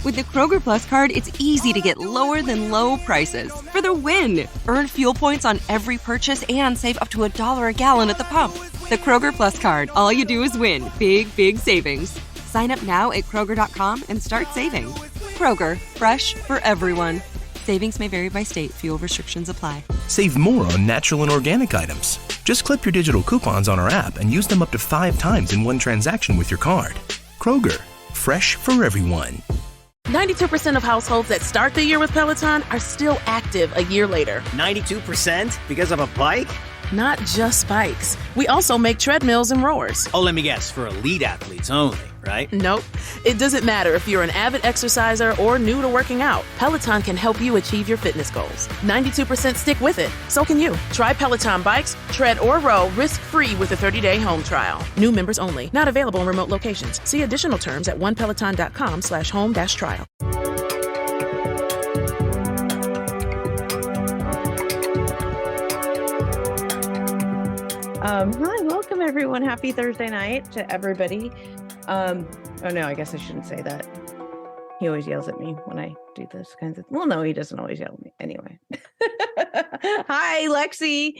With the Kroger Plus card, it's easy to get lower than low prices for the win. Earn fuel points on every purchase and save up to $1 a gallon at the pump. The Kroger Plus card. All you do is win. Big, big savings. Sign up now at Kroger.com and start saving. Kroger, fresh for everyone. Savings may vary by state. Fuel restrictions apply. Save more on natural and organic items. Just clip your digital coupons on our app and use them up to 5 times in one transaction with your card. Kroger, fresh for everyone. 92% of households that start the year with Peloton are still active a year later. 92% because of a bike? Not just bikes. We also make treadmills and rowers. Oh, let me guess, for elite athletes only, right? Nope. It doesn't matter if you're an avid exerciser or new to working out. Peloton can help you achieve your fitness goals. 92% stick with it. So can you. Try Peloton bikes, tread or row risk-free with a 30-day home trial. New members only. Not available in remote locations. See additional terms at onepeloton.com/home-trial. Hi, welcome everyone. Happy Thursday night to everybody. Oh no, I guess I shouldn't say that. He always yells at me when I do this kinds of. Well, no, he doesn't always yell at me. Anyway. Hi, Lexi.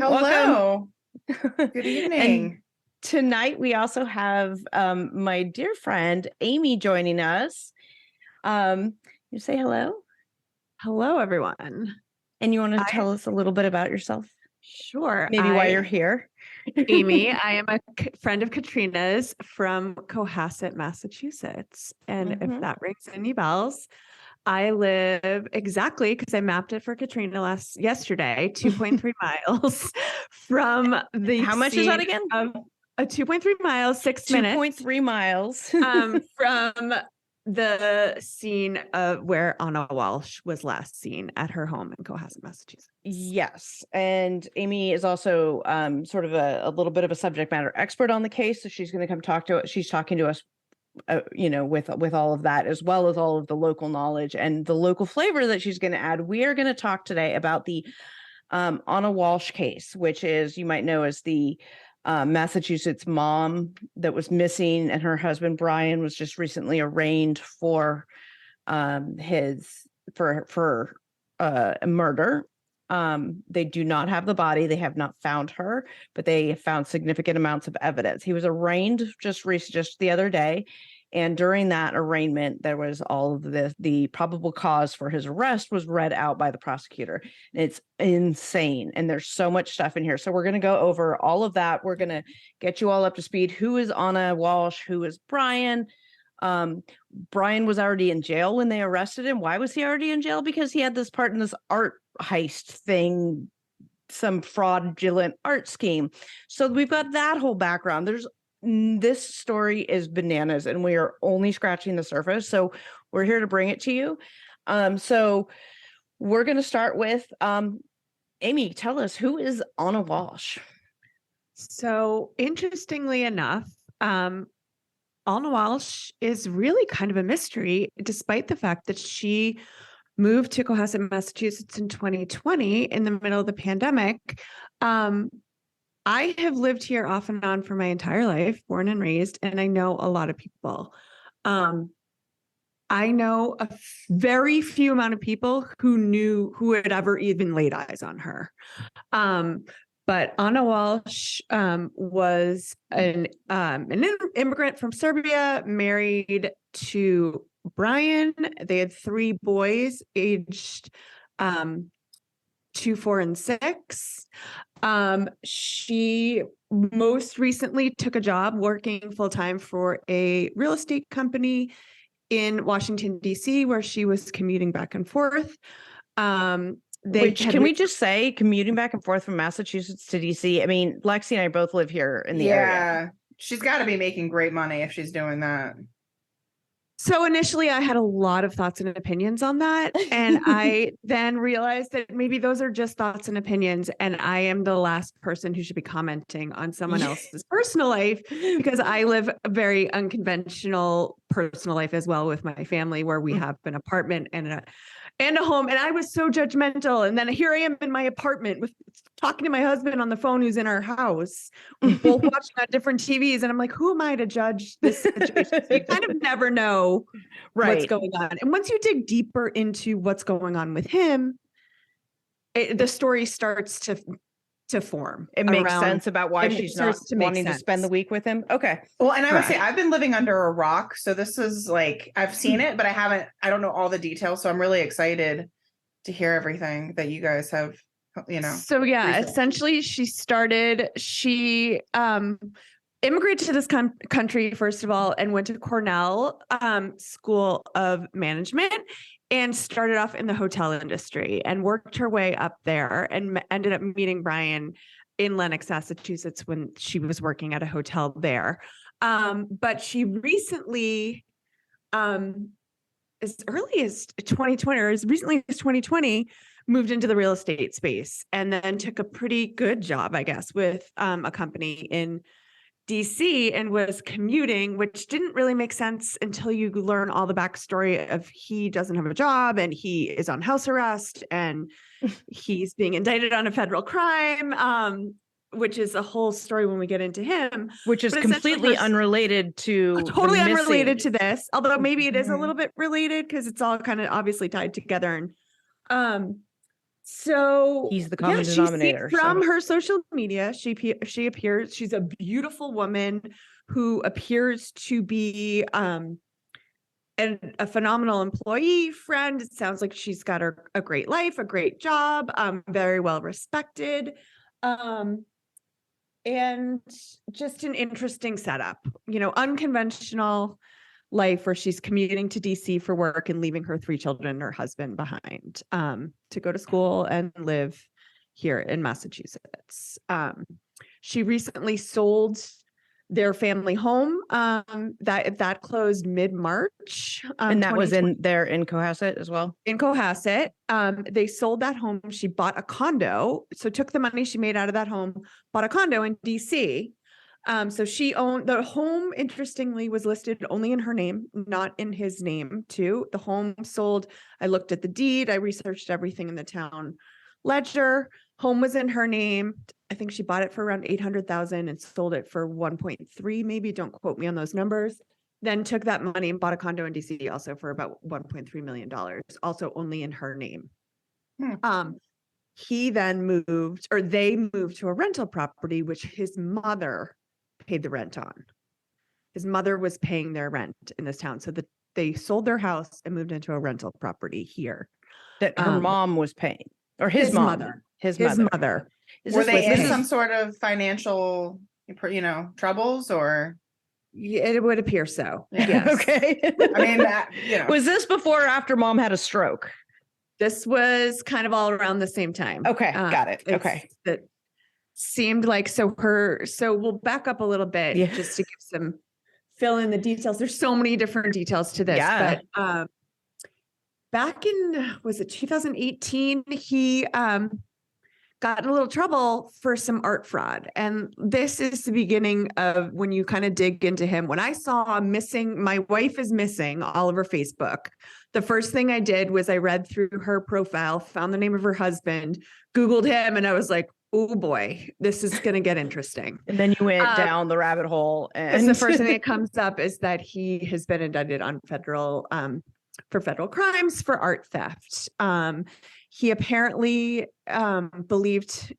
Hello. Good evening. And tonight we also have my dear friend Amy joining us. You say hello. Hello, everyone. And you want to tell us a little bit about yourself? Sure. Maybe why you're here. Amy, I am a friend of Katrina's from Cohasset, Massachusetts. And if that rings any bells, I live exactly, because I mapped it for Katrina yesterday, 2.3 miles from the How much is that again? 2.3 miles, 6 minutes. 2.3 miles. From the scene of where Ana Walshe was last seen at her home in Cohasset, Massachusetts. Yes. And Amy is also sort of a little bit of a subject matter expert on the case. So she's going to come talk to us. She's talking to us, with all of that, as well as all of the local knowledge and the local flavor that she's going to add. We are going to talk today about the Ana Walshe case, which is, you might know as the Massachusetts mom that was missing, and her husband Brian was just recently arraigned for a murder. They do not have the body. They have not found her, but they have found significant amounts of evidence. He was arraigned just the other day. And during that arraignment, there was all of the probable cause for his arrest was read out by the prosecutor. And it's insane. And there's so much stuff in here. So we're going to go over all of that. We're going to get you all up to speed. Who is Ana Walshe? Who is Brian? Brian was already in jail when they arrested him. Why was he already in jail? Because he had this part in this art heist thing, some fraudulent art scheme. So we've got that whole background. This story is bananas, and we are only scratching the surface. So we're here to bring it to you. So we're going to start with Amy. Tell us, who is Ana Walshe? So interestingly enough, Ana Walshe is really kind of a mystery, despite the fact that she moved to Cohasset, Massachusetts in 2020 in the middle of the pandemic. I have lived here off and on for my entire life, born and raised, and I know a lot of people. I know a very few amount of people who had ever even laid eyes on her. But Ana Walshe was an immigrant from Serbia, married to Brian. They had 3 boys aged 2, 4, and 6. She most recently took a job working full-time for a real estate company in Washington, D.C., where she was commuting back and forth. Can we just say commuting back and forth from Massachusetts to DC? I mean, Lexi and I both live here in the area. Yeah, she's got to be making great money if she's doing that. So initially I had a lot of thoughts and opinions on that. And I then realized that maybe those are just thoughts and opinions. And I am the last person who should be commenting on someone else's personal life, because I live a very unconventional personal life as well with my family, where we have an apartment and and a home. And I was so judgmental. And then here I am in my apartment with talking to my husband on the phone who's in our house. We're both watching on different TVs. And I'm like, who am I to judge this situation? So you kind of never know what's going on. And once you dig deeper into what's going on with him, the story starts to form. It makes sense about why she's not wanting to spend the week with him. Okay. Well, and I would say I've been living under a rock. So this is like, I've seen it, but I don't know all the details. So I'm really excited to hear everything that you guys have, So yeah, essentially she immigrated to this country, first of all, and went to Cornell School of Management and started off in the hotel industry and worked her way up there and ended up meeting Brian in Lenox, Massachusetts when she was working at a hotel there. But she recently, as early as 2020 or as recently as 2020, moved into the real estate space and then took a pretty good job, I guess, with a company in DC and was commuting, which didn't really make sense until you learn all the backstory of he doesn't have a job and he is on house arrest and he's being indicted on a federal crime, which is a whole story when we get into him. Which is completely unrelated to totally unrelated to this, although maybe it is a little bit related because it's all kind of obviously tied together. And so he's the common denominator. From her social media, she appears, she's a beautiful woman who appears to be a phenomenal employee, friend. It sounds like she's got a great life, a great job, very well respected, and just an interesting setup, unconventional life where she's commuting to DC for work and leaving her 3 children and her husband behind to go to school and live here in Massachusetts. She recently sold their family home that closed mid-March. And that was in Cohasset as well? In Cohasset. They sold that home. She bought a condo. So took the money she made out of that home, bought a condo in DC. So she owned the home, interestingly, was listed only in her name, not in his name too. The home sold. I looked at the deed. I researched everything in the town ledger. Home was in her name. I think she bought it for around $800,000 and sold it for 1.3, maybe. Don't quote me on those numbers. Then took that money and bought a condo in DC also for about $1.3 million, also only in her name. He then they moved to a rental property, which his mother paid the rent on. His mother was paying their rent in this town. So they sold their house and moved into a rental property here. That her mom was paying, or his mother. His mother. Were they in some sort of financial, troubles or? It would appear so. Yes. Okay. I mean, Was this before or after mom had a stroke? This was kind of all around the same time. Okay. Got it. Okay. That seemed like, so we'll back up a little bit just to fill in the details. There's so many different details to this, but back in, was it 2018, he got in a little trouble for some art fraud. And this is the beginning of when you kind of dig into him. When I saw my wife is missing all over Facebook, the first thing I did was I read through her profile, found the name of her husband, Googled him, and I was like, oh boy, this is going to get interesting. And then you went down the rabbit hole. And the first thing that comes up is that he has been indicted on federal crimes for art theft. He apparently believed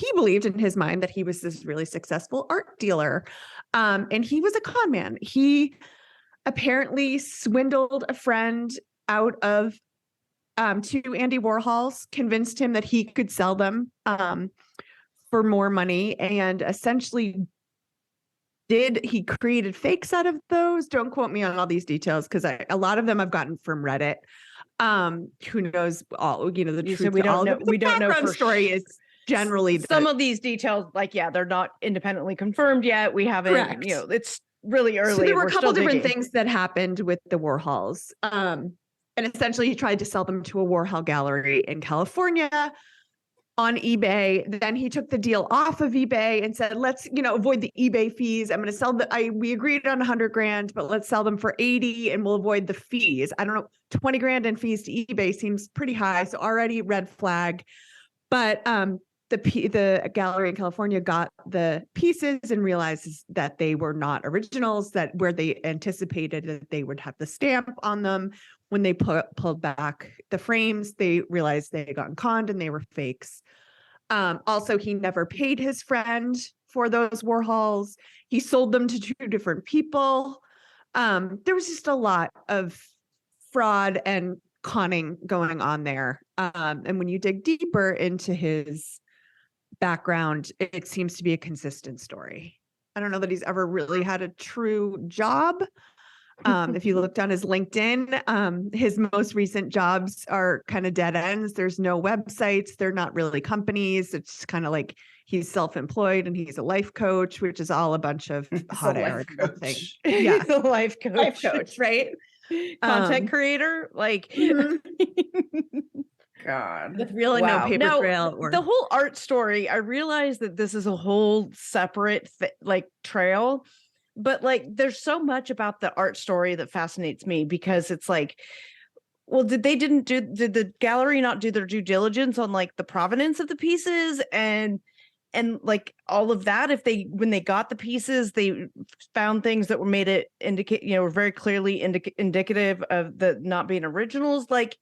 in his mind that he was this really successful art dealer. And he was a con man. He apparently swindled a friend out of 2 Andy Warhols, convinced him that he could sell them for more money, and essentially he created fakes out of those. Don't quote me on all these details because a lot of them I've gotten from Reddit. Who knows all, the truth. So we don't know. We don't know. The story is generally some of these details, they're not independently confirmed yet. We haven't, correct. It's really early. So there were a couple different things that happened with the Warhols. And essentially he tried to sell them to a Warhol gallery in California. on eBay. Then he took the deal off of eBay and said, let's, avoid the eBay fees. I'm going to sell we agreed on 100 grand, but let's sell them for 80 and we'll avoid the fees. I don't know, 20 grand in fees to eBay seems pretty high. So already red flag. But the gallery in California got the pieces and realizes that they were not originals, that where they anticipated that they would have the stamp on them. When they pulled back the frames, they realized they had gotten conned and they were fakes. Also, he never paid his friend for those Warhols. He sold them to 2 different people. There was just a lot of fraud and conning going on there. And when you dig deeper into his background, it seems to be a consistent story. I don't know that he's ever really had a true job. If you looked on his LinkedIn, his most recent jobs are kind of dead ends. There's no websites. They're not really companies. It's kind of like he's self-employed and he's a life coach, which is all a bunch of hot air thing. Yeah, the life coach. Life coach, right? Content creator, like. God, with really no paper trail. Or the whole art story. I realize that this is a whole separate trail. But like, there's so much about the art story that fascinates me because it's like, well, did the gallery not do their due diligence on like the provenance of the pieces and like all of that? When they got the pieces, they found things that were made it indicate, were very clearly indicative of the not being originals. Like,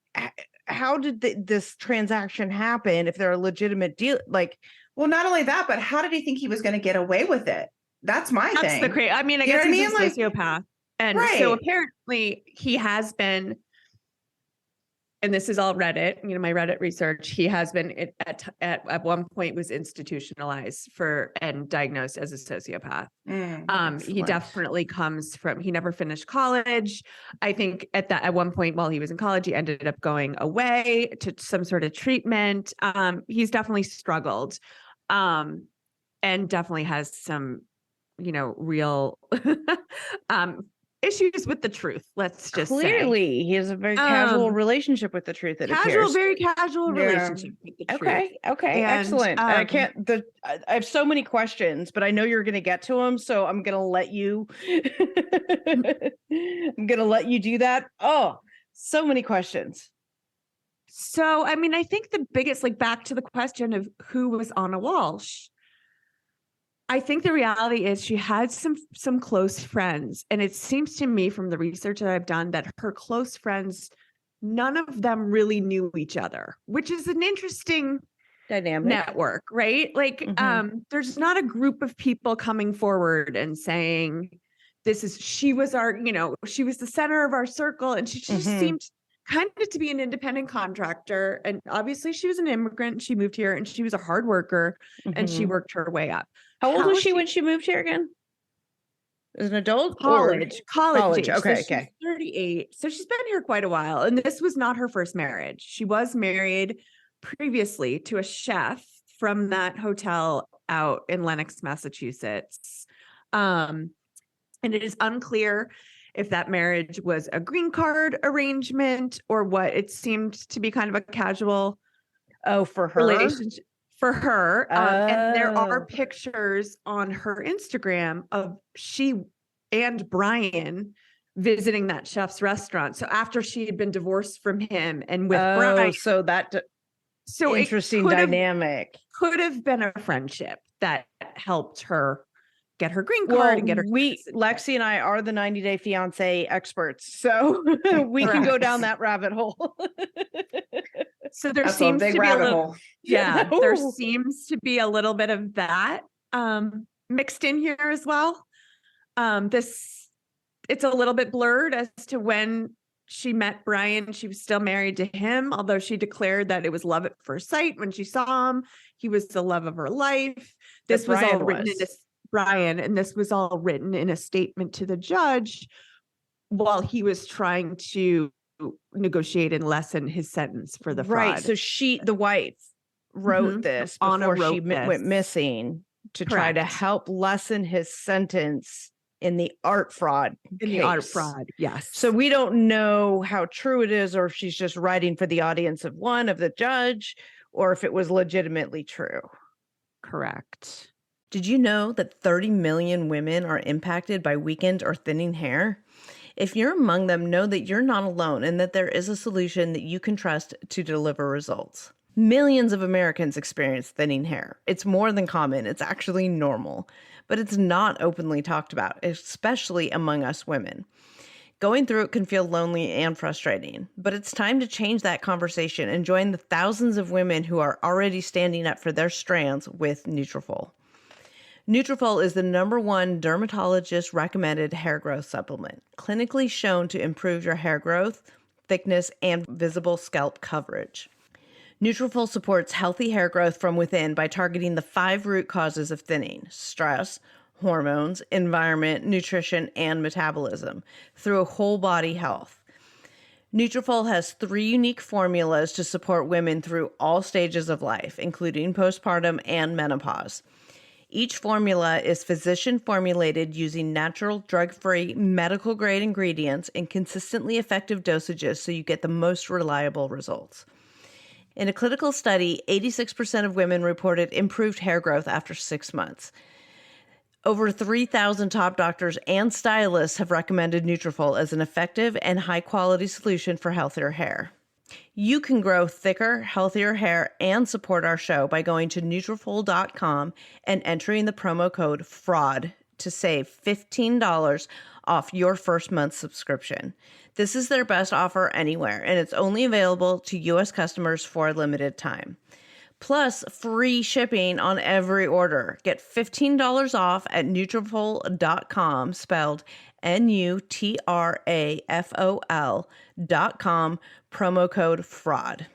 how did this transaction happen if they're a legitimate deal? Like, well, not only that, but how did he think he was going to get away with it? That's my thing. I guess he's a sociopath. And so apparently he has been, and this is all Reddit, my Reddit research, he has been at one point was institutionalized and diagnosed as a sociopath. He definitely comes from, he never finished college. I think at one point while he was in college, he ended up going away to some sort of treatment. He's definitely struggled and definitely has some real issues with the truth. Let's just clearly he has a very casual relationship with the truth. Very casual relationship with the truth. Okay, and, excellent. I have so many questions, but I know you're going to get to them, so I'm going to let you. I'm going to let you do that. Oh, so many questions. So, I think the biggest, back to the question of who was Ana Walshe. I think the reality is she had some close friends. And it seems to me from the research that I've done that her close friends, none of them really knew each other, which is an interesting dynamic network, right? There's not a group of people coming forward and saying, she was the center of our circle. And she just seemed kind of to be an independent contractor. And obviously she was an immigrant. She moved here and she was a hard worker and she worked her way up. How old was she when she moved here again? As an adult? College. Okay, so okay. She's 38. So she's been here quite a while. And this was not her first marriage. She was married previously to a chef from that hotel out in Lenox, Massachusetts. And it is unclear if that marriage was a green card arrangement or what. It seemed to be kind of a casual for her relationship. For her. And there are pictures on her Instagram of she and Brian visiting that chef's restaurant. So after she had been divorced from him and with Brian. So interesting dynamic. Could have been a friendship that helped her get her green card and get her. Lexi and I are the 90-day fiance experts. So we can go down that rabbit hole. So there seems to be there seems to be a little bit of that mixed in here as well. It's a little bit blurred as to when she met Brian. She was still married to him, although she declared that it was love at first sight when she saw him. He was the love of her life. This was all written in Brian, and this was all written in a statement to the judge while he was trying to negotiate and lessen his sentence for the fraud. Right. So the wife wrote this before she went missing to try to help lessen his sentence in the art fraud case. Yes. So we don't know how true it is, or if she's just writing for the audience of the judge, or if it was legitimately true. Correct. Did you know that 30 million women are impacted by weakened or thinning hair? If you're among them, know that you're not alone and that there is a solution that you can trust to deliver results. Millions of Americans experience thinning hair. It's more than common, it's actually normal, but it's not openly talked about, especially among us women. Going through it can feel lonely and frustrating, but it's time to change that conversation and join the thousands of women who are already standing up for their strands with Nutrafol. Nutrafol is the #1 dermatologist recommended hair growth supplement, clinically shown to improve your hair growth, thickness, and visible scalp coverage. Nutrafol supports healthy hair growth from within by targeting the 5 root causes of thinning: stress, hormones, environment, nutrition, and metabolism through a whole body health. Nutrafol has 3 unique formulas to support women through all stages of life, including postpartum and menopause. Each formula is physician formulated using natural, drug-free, medical-grade ingredients in consistently effective dosages so you get the most reliable results. In a clinical study, 86% of women reported improved hair growth after 6 months. Over 3,000 top doctors and stylists have recommended Nutrafol as an effective and high-quality solution for healthier hair. You can grow thicker, healthier hair and support our show by going to Nutrafol.com and entering the promo code FRAUD to save $15 off your first month's subscription. This is their best offer anywhere, and it's only available to U.S. customers for a limited time. Plus, free shipping on every order. Get $15 off at Nutrafol.com, spelled Nutrafol.com, promo code FRAUD.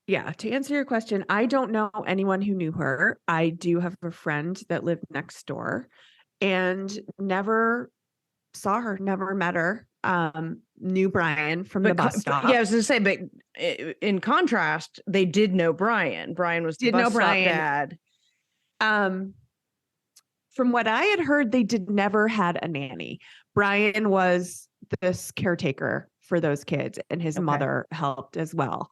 Yeah, to answer your question, I don't know anyone who knew her. I do have a friend that lived next door and never saw her, never met her. Knew Brian from the bus stop. Yeah, I was going to say, but in contrast, they did know Brian. Brian was the bus stop dad. From what I had heard, they never had a nanny. Brian was this caretaker for those kids, and his mother helped as well.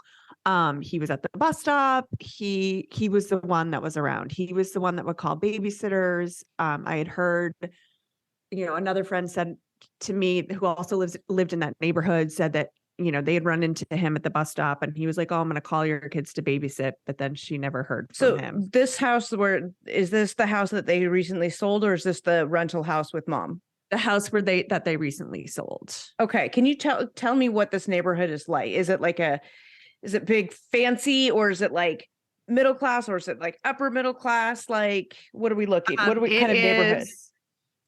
He was at the bus stop. He was the one that was around. He was the one that would call babysitters. I had heard, another friend said to me, who also lived in that neighborhood, said that, they had run into him at the bus stop and he was like, "Oh, I'm going to call your kids to babysit." But then she never heard from him. This house, is this the house that they recently sold, or is this the rental house with mom? The house that they recently sold. Okay. Can you tell me what this neighborhood is like? Is it is it big fancy, or is it like middle class, or is it like upper middle class? Like, what are we looking? What kind of neighborhood?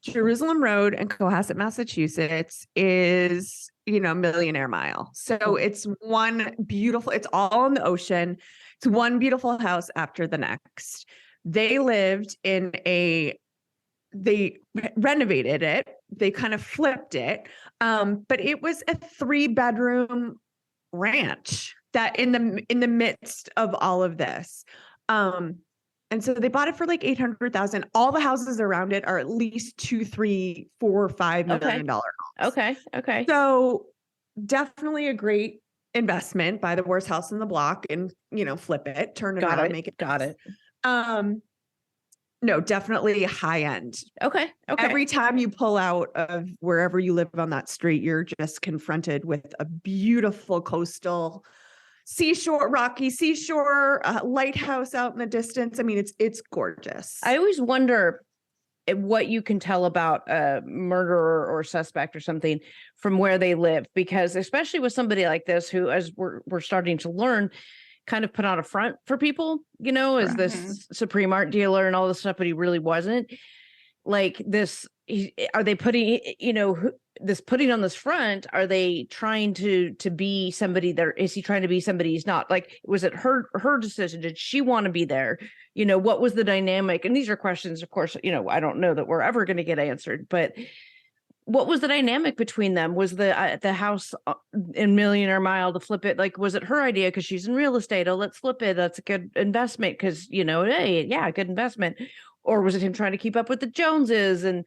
Jerusalem Road in Cohasset, Massachusetts is, Millionaire Mile. So it's it's all on the ocean. It's one beautiful house after the next. They lived they renovated it. They kind of flipped it. But it was a 3-bedroom ranch that in the midst of all of this. And so they bought it for like $800,000. All the houses around it are at least $2, $3, $4, $5 million homes. Okay. So definitely a great investment. Buy the worst house in the block and, flip it, turn it around, make it. Got it. No, definitely high end. Okay. Every time you pull out of wherever you live on that street, you're just confronted with a beautiful coastal rocky seashore, lighthouse out in the distance. I mean, it's gorgeous. I always wonder what you can tell about a murderer or suspect or something from where they live, because especially with somebody like this, who, as we're starting to learn, kind of put on a front for people, as this Supreme Art dealer and all this stuff, but he really wasn't. Like this, are they putting, this putting on this front? Are they trying to be somebody there? Is he trying to be somebody he's not? Like, was it her decision? Did she want to be there? What was the dynamic? And these are questions, of course, I don't know that we're ever going to get answered, but what was the dynamic between them? Was the house in Millionaire Mile to flip it? Like, was it her idea because she's in real estate? Oh, let's flip it. That's a good investment because, hey, yeah, good investment. Or was it him trying to keep up with the Joneses? And,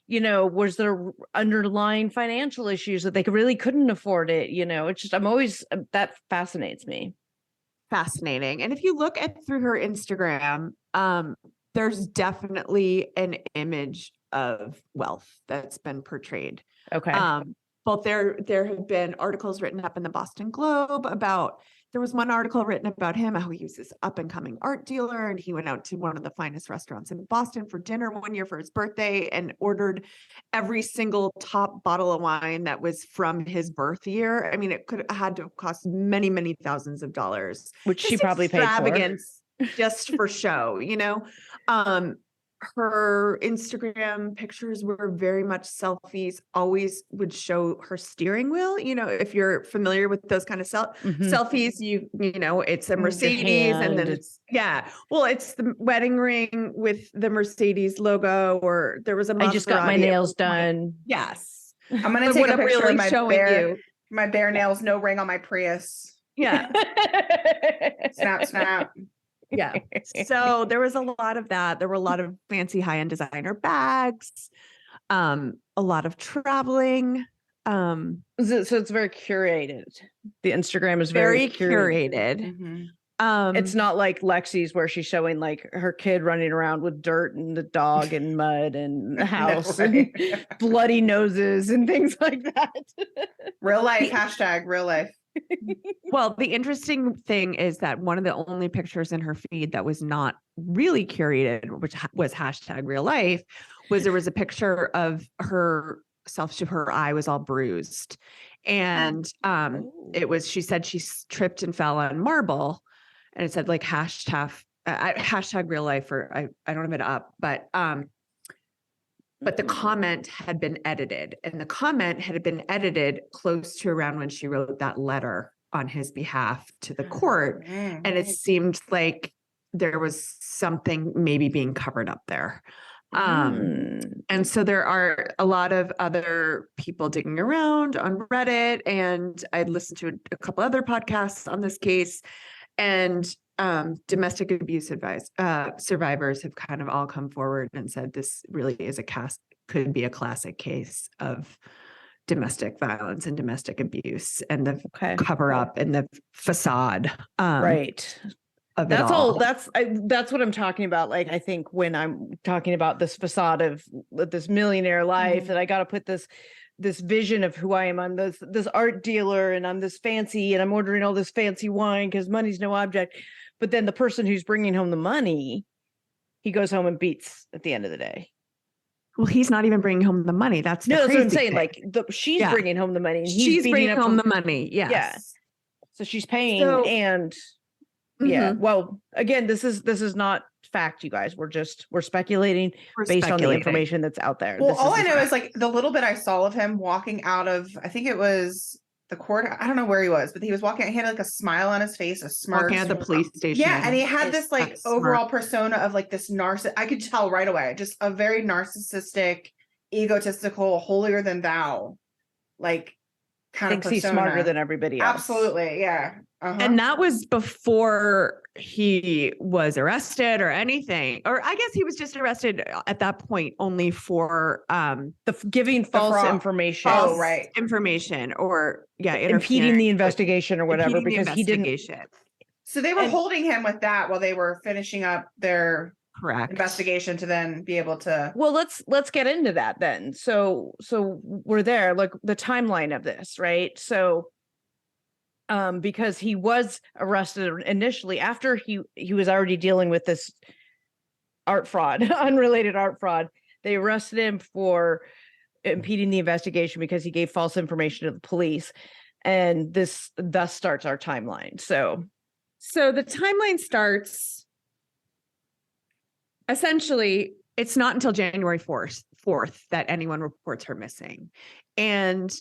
was there underlying financial issues that they really couldn't afford it? It's just, that fascinates me. fascinating. And if you look at through her Instagram, there's definitely an image of wealth that's been portrayed. Okay. Both there have been articles written up in the Boston Globe about, there was one article written about him, how he was this up and coming art dealer. And he went out to one of the finest restaurants in Boston for dinner one year for his birthday and ordered every single top bottle of wine that was from his birth year. I mean, it could have had to have cost many, many thousands of dollars. Which she probably paid for. Extravagance just for show, you know? Her Instagram pictures were very much selfies, always would show her steering wheel. You know, if you're familiar with those kind of selfies, you know, it's a Mercedes and then it's, well, it's the wedding ring with the Mercedes logo, or there was a Maserati. I just got my nails done. Yes. I'm going to take a picture of my bare nails, no ring on my Prius. Yeah. Snap, snap. Yeah. So there was a lot of that. There were a lot of fancy high-end designer bags, a lot of traveling. So it's very curated. The Instagram is very curated. Mm-hmm. It's not like Lexi's where she's showing like her kid running around with dirt and the dog and mud and the house and bloody noses and things like that. Real life, hashtag real life. Well, the interesting thing is that one of the only pictures in her feed that was not really curated, which was hashtag real life, was there was a picture of herself. Her eye was all bruised. And it was, she said she tripped and fell on marble, and it said like hashtag real life, or I don't have it up, but the comment had been edited, and the comment had been edited close to around when she wrote that letter on his behalf to the court. And it seemed like there was something maybe being covered up there. And so there are a lot of other people digging around on Reddit, and I listened to a couple other podcasts on this case, and domestic abuse survivors have kind of all come forward and said this really is could be a classic case of domestic violence and domestic abuse, and the cover up and the facade. Right. Of that's it all. That's what I'm talking about. Like, I think when I'm talking about this facade of this millionaire life, that I got to put this vision of who I am. I'm this art dealer, and I'm this fancy, and I'm ordering all this fancy wine because money's no object. But then the person who's bringing home the money, he goes home and beats at the end of the day. Well, he's not even bringing home the money. That's what I'm saying. Thing. Like she's bringing home the money. And she's bringing home the money. Yes. Yeah. So she's paying, and well, again, this is not fact, you guys. We're speculating based on the information that's out there. Well, all I know is like the little bit I saw of him walking out of, I think it was the court. I don't know where he was, but he was walking. He had like a smile on his face, a smirk. Walking at the police station. Yeah, and he had this like overall persona of like this I could tell right away, just a very narcissistic, egotistical, holier than thou, like kind of persona. Thinks he's smarter than everybody else. Absolutely, yeah. And that was before he was arrested or anything. Or I guess he was just arrested at that point only for giving false information. Oh, right. Information, or impeding the investigation or whatever, because he didn't. So they were holding him with that while they were finishing up their investigation to then be able to. Well, let's get into that then. So we're there, like the timeline of this, right? So because he was arrested initially after he was already dealing with this art fraud, unrelated art fraud. They arrested him for impeding the investigation because he gave false information to the police. And this thus starts our timeline. So the timeline starts, essentially, it's not until January 4th that anyone reports her missing. And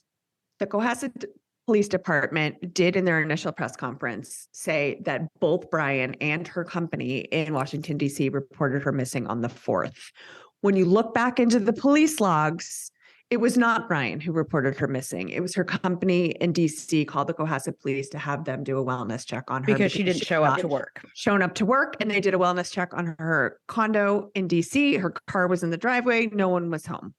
the Cohasset Police Department did in their initial press conference say that both Brian and her company in Washington, D.C. reported her missing on the 4th. When you look back into the police logs, it was not Brian who reported her missing. It was her company in D.C. called the Cohasset Police to have them do a wellness check on her. Because she didn't show up to work. Shown up to work, and they did a wellness check on her condo in D.C. Her car was in the driveway. No one was home.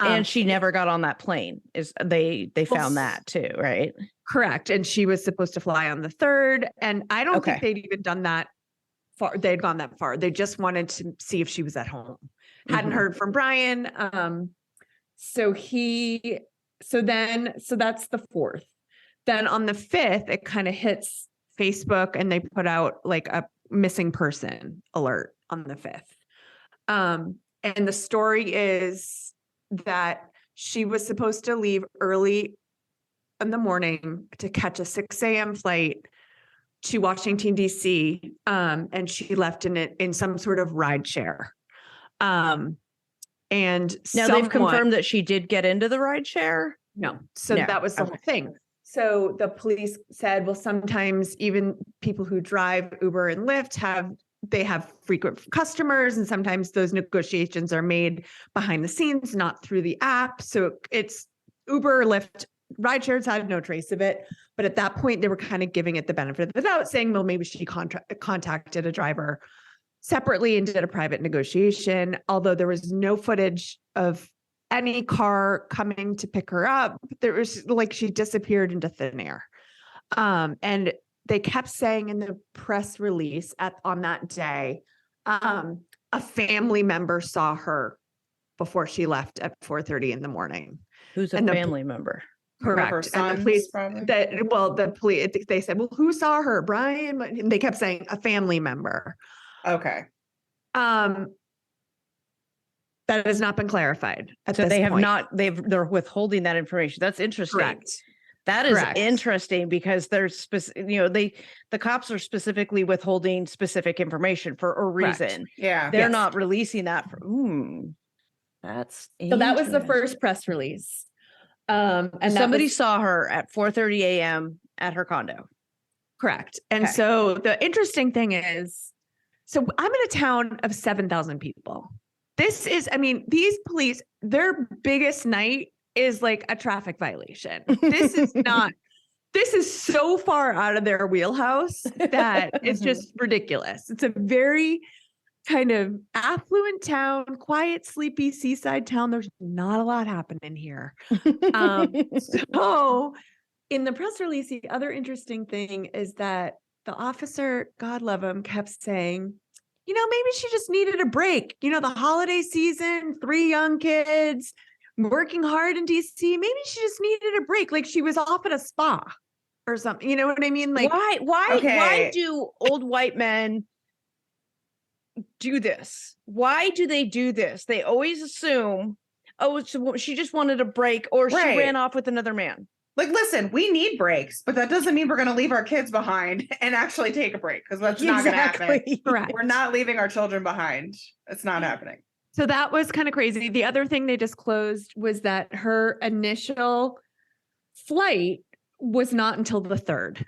And she never got on that plane. They found that too, right? Correct. And she was supposed to fly on the 3rd. And I don't think they'd even done that far. They'd gone that far. They just wanted to see if she was at home. Hadn't heard from Brian. So that's the 4th. Then on the 5th, it kind of hits Facebook and they put out like a missing person alert on the 5th. And the story is that she was supposed to leave early in the morning to catch a 6 a.m. flight to Washington, D.C. And she left in some sort of ride share. And now they've confirmed that she did get into the ride share. No. So that was the whole thing. So the police said, well, sometimes even people who drive Uber and Lyft have frequent customers, and sometimes those negotiations are made behind the scenes, not through the app. So it's Uber, Lyft, rideshares had no trace of it. But at that point, they were kind of giving it the benefit of the doubt, saying, well, maybe she contacted a driver separately and did a private negotiation, although there was no footage of any car coming to pick her up. There was like, she disappeared into thin air. And they kept saying in the press release on that day, a family member saw her before she left at 4:30 in the morning. Who's a family member? Correct. And the police, the police, they said, well, who saw her? Brian? And they kept saying a family member. Okay. That has not been clarified at this they have point. not, they're withholding that information. That's interesting. Correct. That is interesting because there's the cops are specifically withholding specific information for a reason. Correct. Yeah. They're not releasing that. That's so that was the first press release. And somebody saw her at 4:30 a.m. at her condo. Correct. And so the interesting thing is, so I'm in a town of 7,000 people. This is, these police, their biggest night is like a traffic violation. This is so far out of their wheelhouse that it's just ridiculous. It's a very kind of affluent town, quiet, sleepy seaside town. There's not a lot happening here. So in the press release, the other interesting thing is that the officer, God love him, kept saying, maybe she just needed a break. The holiday season, 3 young kids, working hard in DC. Maybe she just needed a break. Like she was off at a spa or something. You know what I mean? Like why do old white men do this? Why do they do this? They always assume, so she just wanted a break or she ran off with another man. Like, listen, we need breaks, but that doesn't mean we're going to leave our kids behind and actually take a break, because that's not going to happen. Correct. We're not leaving our children behind. It's not happening. So that was kind of crazy. The other thing they disclosed was that her initial flight was not until the 3rd.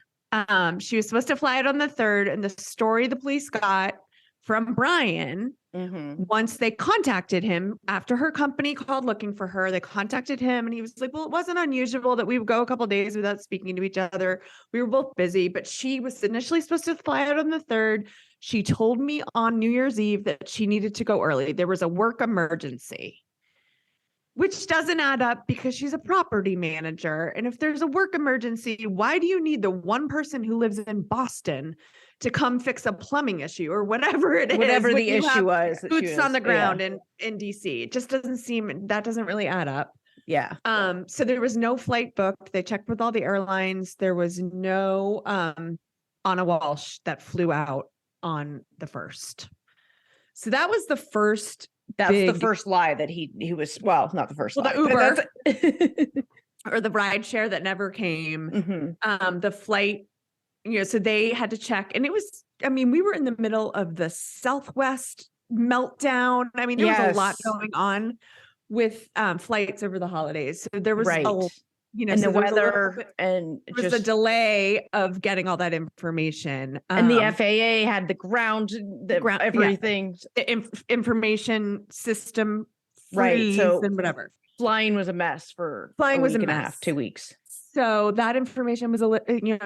She was supposed to fly out on the 3rd, and the story the police got from Brian, once they contacted him after her company called looking for her, they contacted him and he was like, well, it wasn't unusual that we would go a couple of days without speaking to each other. We were both busy, but she was initially supposed to fly out on the 3rd. She told me on New Year's Eve that she needed to go early. There was a work emergency, which doesn't add up because she's a property manager. And if there's a work emergency, why do you need the one person who lives in Boston to come fix a plumbing issue or whatever it is? Whatever the issue was. Boots on the ground in DC. It just that doesn't really add up. Yeah. So there was no flight booked. They checked with all the airlines. There was no Ana Walshe that flew out on the 1st. So that was the first. That's the first lie that he was, well, not the first lie. The Uber or the ride share that never came. The flight, so they had to check. And it was, we were in the middle of the Southwest meltdown. There was a lot going on with flights over the holidays. So there was and the weather and just a delay of getting all that information. And the FAA had the ground everything, the information system freeze and whatever. Flying was a mess for a week and a half, 2 weeks. So that information was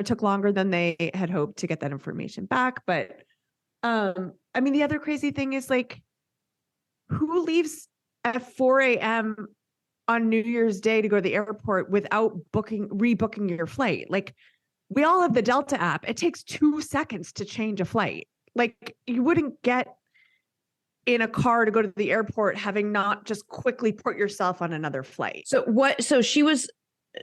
took longer than they had hoped to get that information back. But the other crazy thing is, like, who leaves at 4 a.m. on New Year's Day to go to the airport without rebooking your flight. Like, we all have the Delta app. It takes 2 seconds to change a flight. Like, you wouldn't get in a car to go to the airport having not just quickly put yourself on another flight. So she was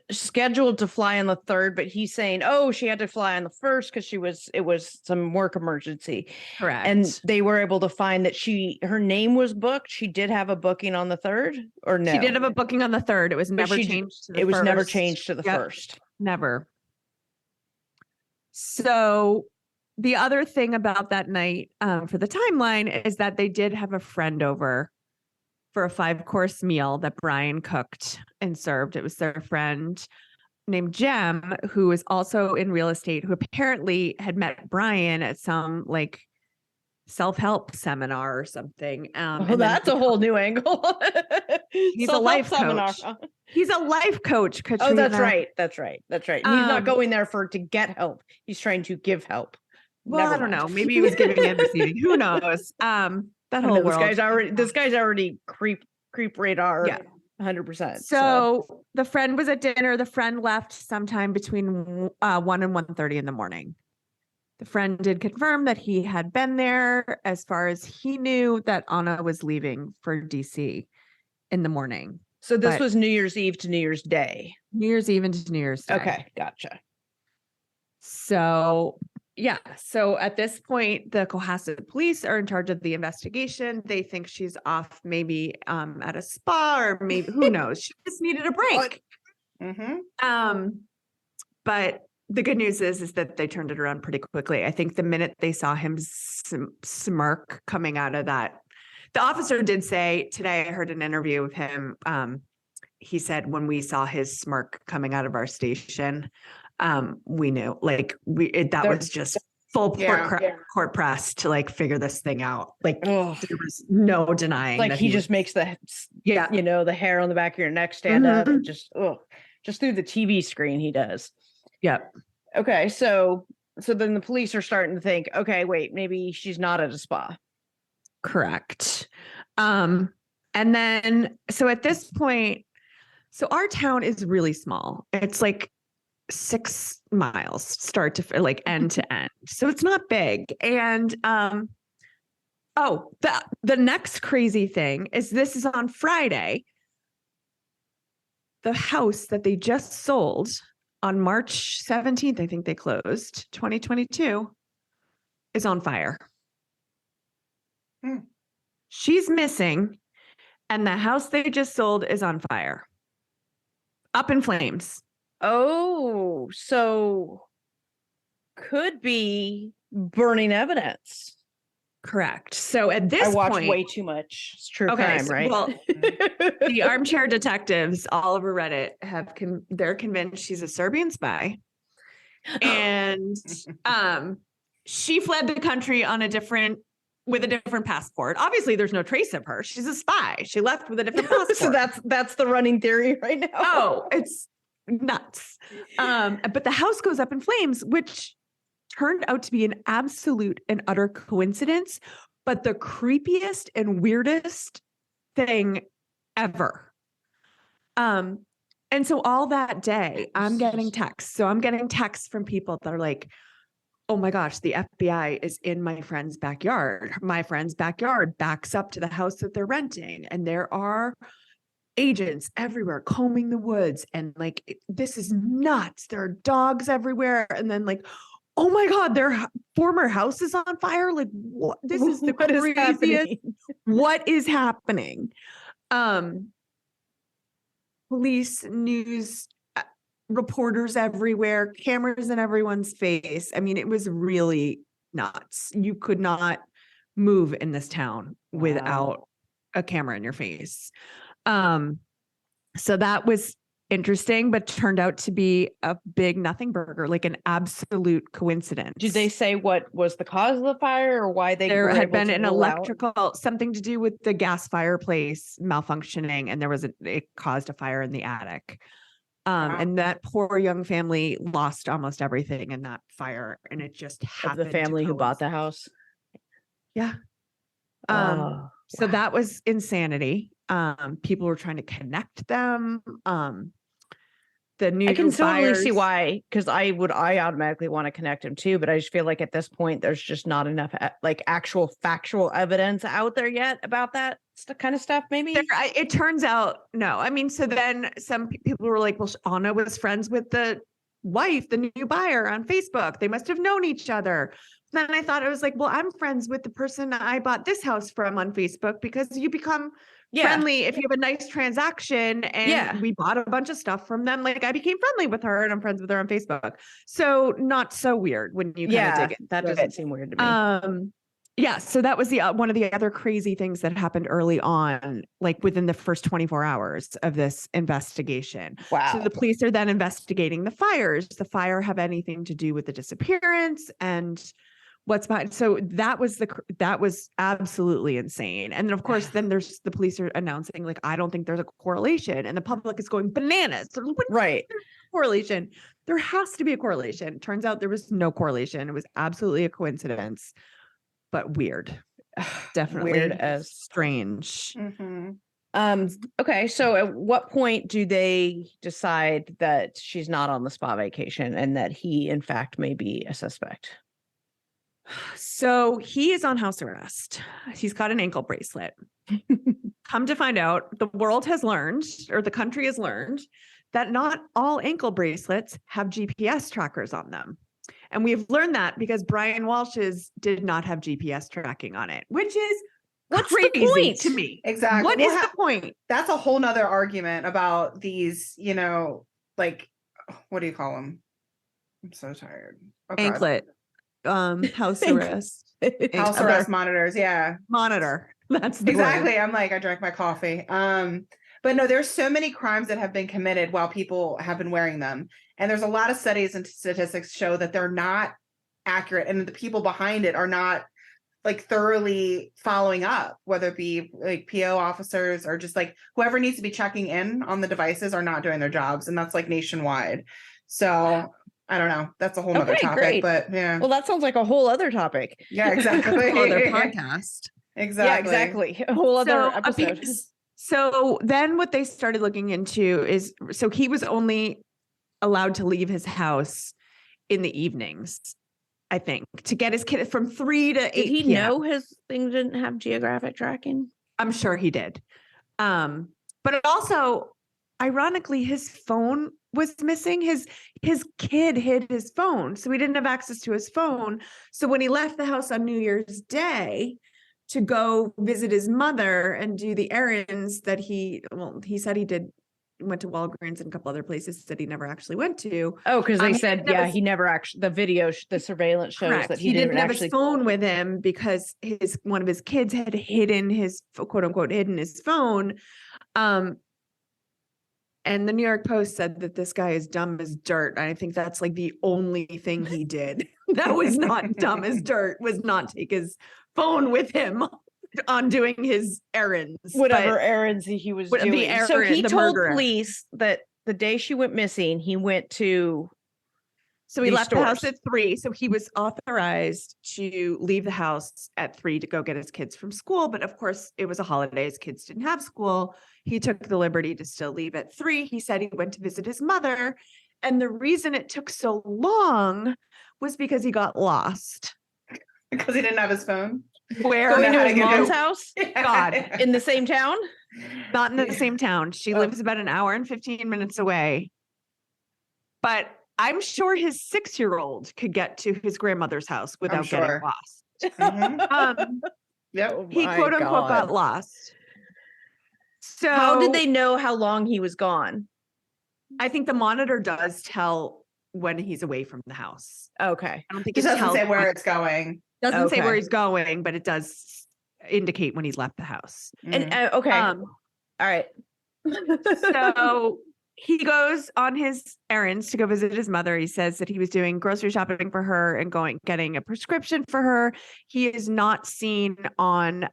scheduled to fly on the 3rd, but he's saying, oh, she had to fly on the 1st because it was some work emergency. Correct. And they were able to find that her name was booked. She did have a booking on the 3rd, or no? She did have a booking on the 3rd. It was never changed to the 1st. It was never changed to the 1st. Never. So the other thing about that night, for the timeline, is that they did have a friend over for a 5-course meal that Brian cooked and served. It was their friend named Jem, who is also in real estate, who apparently had met Brian at some like self-help seminar or something. Oh, that's a whole new angle. He's a life coach. He's a life coach, Katrina. Oh, that's right. That's right. That's right. He's not going there to get help. He's trying to give help. Well, I don't know. Maybe he was giving and receiving. Who knows? That whole world. This guy's already creep radar. Yeah. 100%. So the friend was at dinner. The friend left sometime between 1 and 1:30 in the morning. The friend did confirm that he had been there. As far as he knew, that Ana was leaving for DC in the morning. So this was New Year's Eve to New Year's Day. New Year's Eve into New Year's Day. Okay, gotcha. So yeah. So at this point, the Cohasset police are in charge of the investigation. They think she's off maybe at a spa, or maybe, who knows? She just needed a break. Mm-hmm. But the good news is that they turned it around pretty quickly. I think the minute they saw him smirk coming out of that, the officer did say today, I heard an interview with him. He said, when we saw his smirk coming out of our station, we knew, like, that was just full court press to like figure this thing out. Like, there was no denying. Like, he just makes the the hair on the back of your neck stand up, and just through the TV screen he does. Yep. Okay, so then the police are starting to think, okay, wait, maybe she's not at a spa. Correct. And then, so at this point, so our town is really small. It's like 6 miles start to like end to end. So it's not big. And, the next crazy thing is this is on Friday. The house that they just sold on March 17th, I think they closed, 2022, is on fire. She's missing, and the house they just sold is on fire. Up in flames. Oh, so could be burning evidence. Correct. So at this point, I watch point, way too much. It's true crime, right? Well, the armchair detectives all over Reddit they're convinced she's a Serbian spy, and she fled the country with a different passport. Obviously, there's no trace of her. She's a spy. She left with a different passport. So that's the running theory right now. Oh, it's nuts. But the house goes up in flames, which turned out to be an absolute and utter coincidence, but the creepiest and weirdest thing ever. And so all that day, I'm getting texts. So I'm getting texts from people that are like, oh my gosh, the FBI is in my friend's backyard. My friend's backyard backs up to the house that they're renting. And there are agents everywhere combing the woods. And like, this is nuts. There are dogs everywhere. And then like, oh my God, their former house is on fire. Like, what? This is the craziest. What is happening? Police, news, reporters everywhere, cameras in everyone's face. I mean, it was really nuts. You could not move in this town without a camera in your face. So that was interesting, but turned out to be a big nothing burger, like an absolute coincidence. Did they say what was the cause of the fire, or why there had been an electrical, something to do with the gas fireplace malfunctioning, and it caused a fire in the attic. And that poor young family lost almost everything in that fire, and it just happened. The family who bought the house. Yeah. So that was insanity. People were trying to connect them. The new I can totally see buyers- why, because I automatically want to connect him too, but I just feel like at this point there's just not enough like actual factual evidence out there yet about that kind of stuff. Maybe it turns out no. I mean, so then some people were like, well, Anna was friends with the wife, the new buyer on Facebook. They must have known each other. Then I thought, it was like, well, I'm friends with the person I bought this house from on Facebook, because you become friendly if you have a nice transaction, and we bought a bunch of stuff from them. Like, I became friendly with her and I'm friends with her on Facebook. So not so weird when you kind of dig it. That doesn't seem weird to me. Yeah, so that was the one of the other crazy things that happened early on, like within the first 24 hours of this investigation. Wow. So the police are then investigating the fires. The fire have anything to do with the disappearance and what's behind? So that was absolutely insane. And then of course, then there's the police are announcing, like, I don't think there's a correlation, and the public is going bananas. Right. Correlation. There has to be a correlation. Turns out there was no correlation. It was absolutely a coincidence. But weird. Definitely Weird as strange. Okay, so at what point do they decide that she's not on the spa vacation and that he in fact may be a suspect? So he is on house arrest. He's got an ankle bracelet. Come to find out, the world has learned, or the country has learned, that not all ankle bracelets have GPS trackers on them. And we've learned that because Brian Walsh's did not have GPS tracking on it, which is what's crazy the point to me. Exactly. What is the point? That's a whole nother argument about these, like, what do you call them? I'm so tired. Oh, Anklet. House arrest. House arrest monitors. Yeah. Monitor. That's the exactly. word. I'm like, I drank my coffee. But no, there's so many crimes that have been committed while people have been wearing them. And there's a lot of studies and statistics show that they're not accurate, and the people behind it are not like thoroughly following up, whether it be like PO officers or just like whoever needs to be checking in on the devices are not doing their jobs. And that's like nationwide. So I don't know. That's a whole nother topic, great. But yeah. Well, that sounds like a whole other topic. Yeah, exactly. Whole other podcast. Exactly. Yeah, exactly. A whole other episode. So then what they started looking into is, so he was only allowed to leave his house in the evenings, I think, to get his kid from 3 to 8 Did he PM. know his thing didn't have geographic tracking? I'm sure he did. But also, ironically, his phone was missing. His kid hid his phone, so he didn't have access to his phone. So when he left the house on New Year's Day to go visit his mother and do the errands that he said he did, went to Walgreens and a couple other places that he never actually went to. Oh, because they said, he never actually, the video, the surveillance shows correct. that he didn't have actually his phone with him because one of his kids had hidden his, quote unquote, hidden his phone. And the New York Post said that this guy is dumb as dirt. And I think that's like the only thing he did that was not dumb as dirt, was not take his phone with him on doing his errands. Whatever errands he was doing. So he told police that the day she went missing, he went to... So he left the house at 3. So he was authorized to leave the house at 3 to go get his kids from school. But of course, it was a holiday. His kids didn't have school. He took the liberty to still leave at 3. He said he went to visit his mother. And the reason it took so long was because he got lost. Because he didn't have his phone? Where? Going to his mom's house? God. In the same town? Not in the same town. She lives about an hour and 15 minutes away. But I'm sure his 6-year-old could get to his grandmother's house without getting lost. He quote unquote got lost. So how did they know how long he was gone? I think the monitor does tell when he's away from the house. Okay. I don't think it doesn't say where it's going. Doesn't say where he's going, but it does indicate when he's left the house. And okay. All right. So he goes on his errands to go visit his mother. He says that he was doing grocery shopping for her and getting a prescription for her. He is not seen on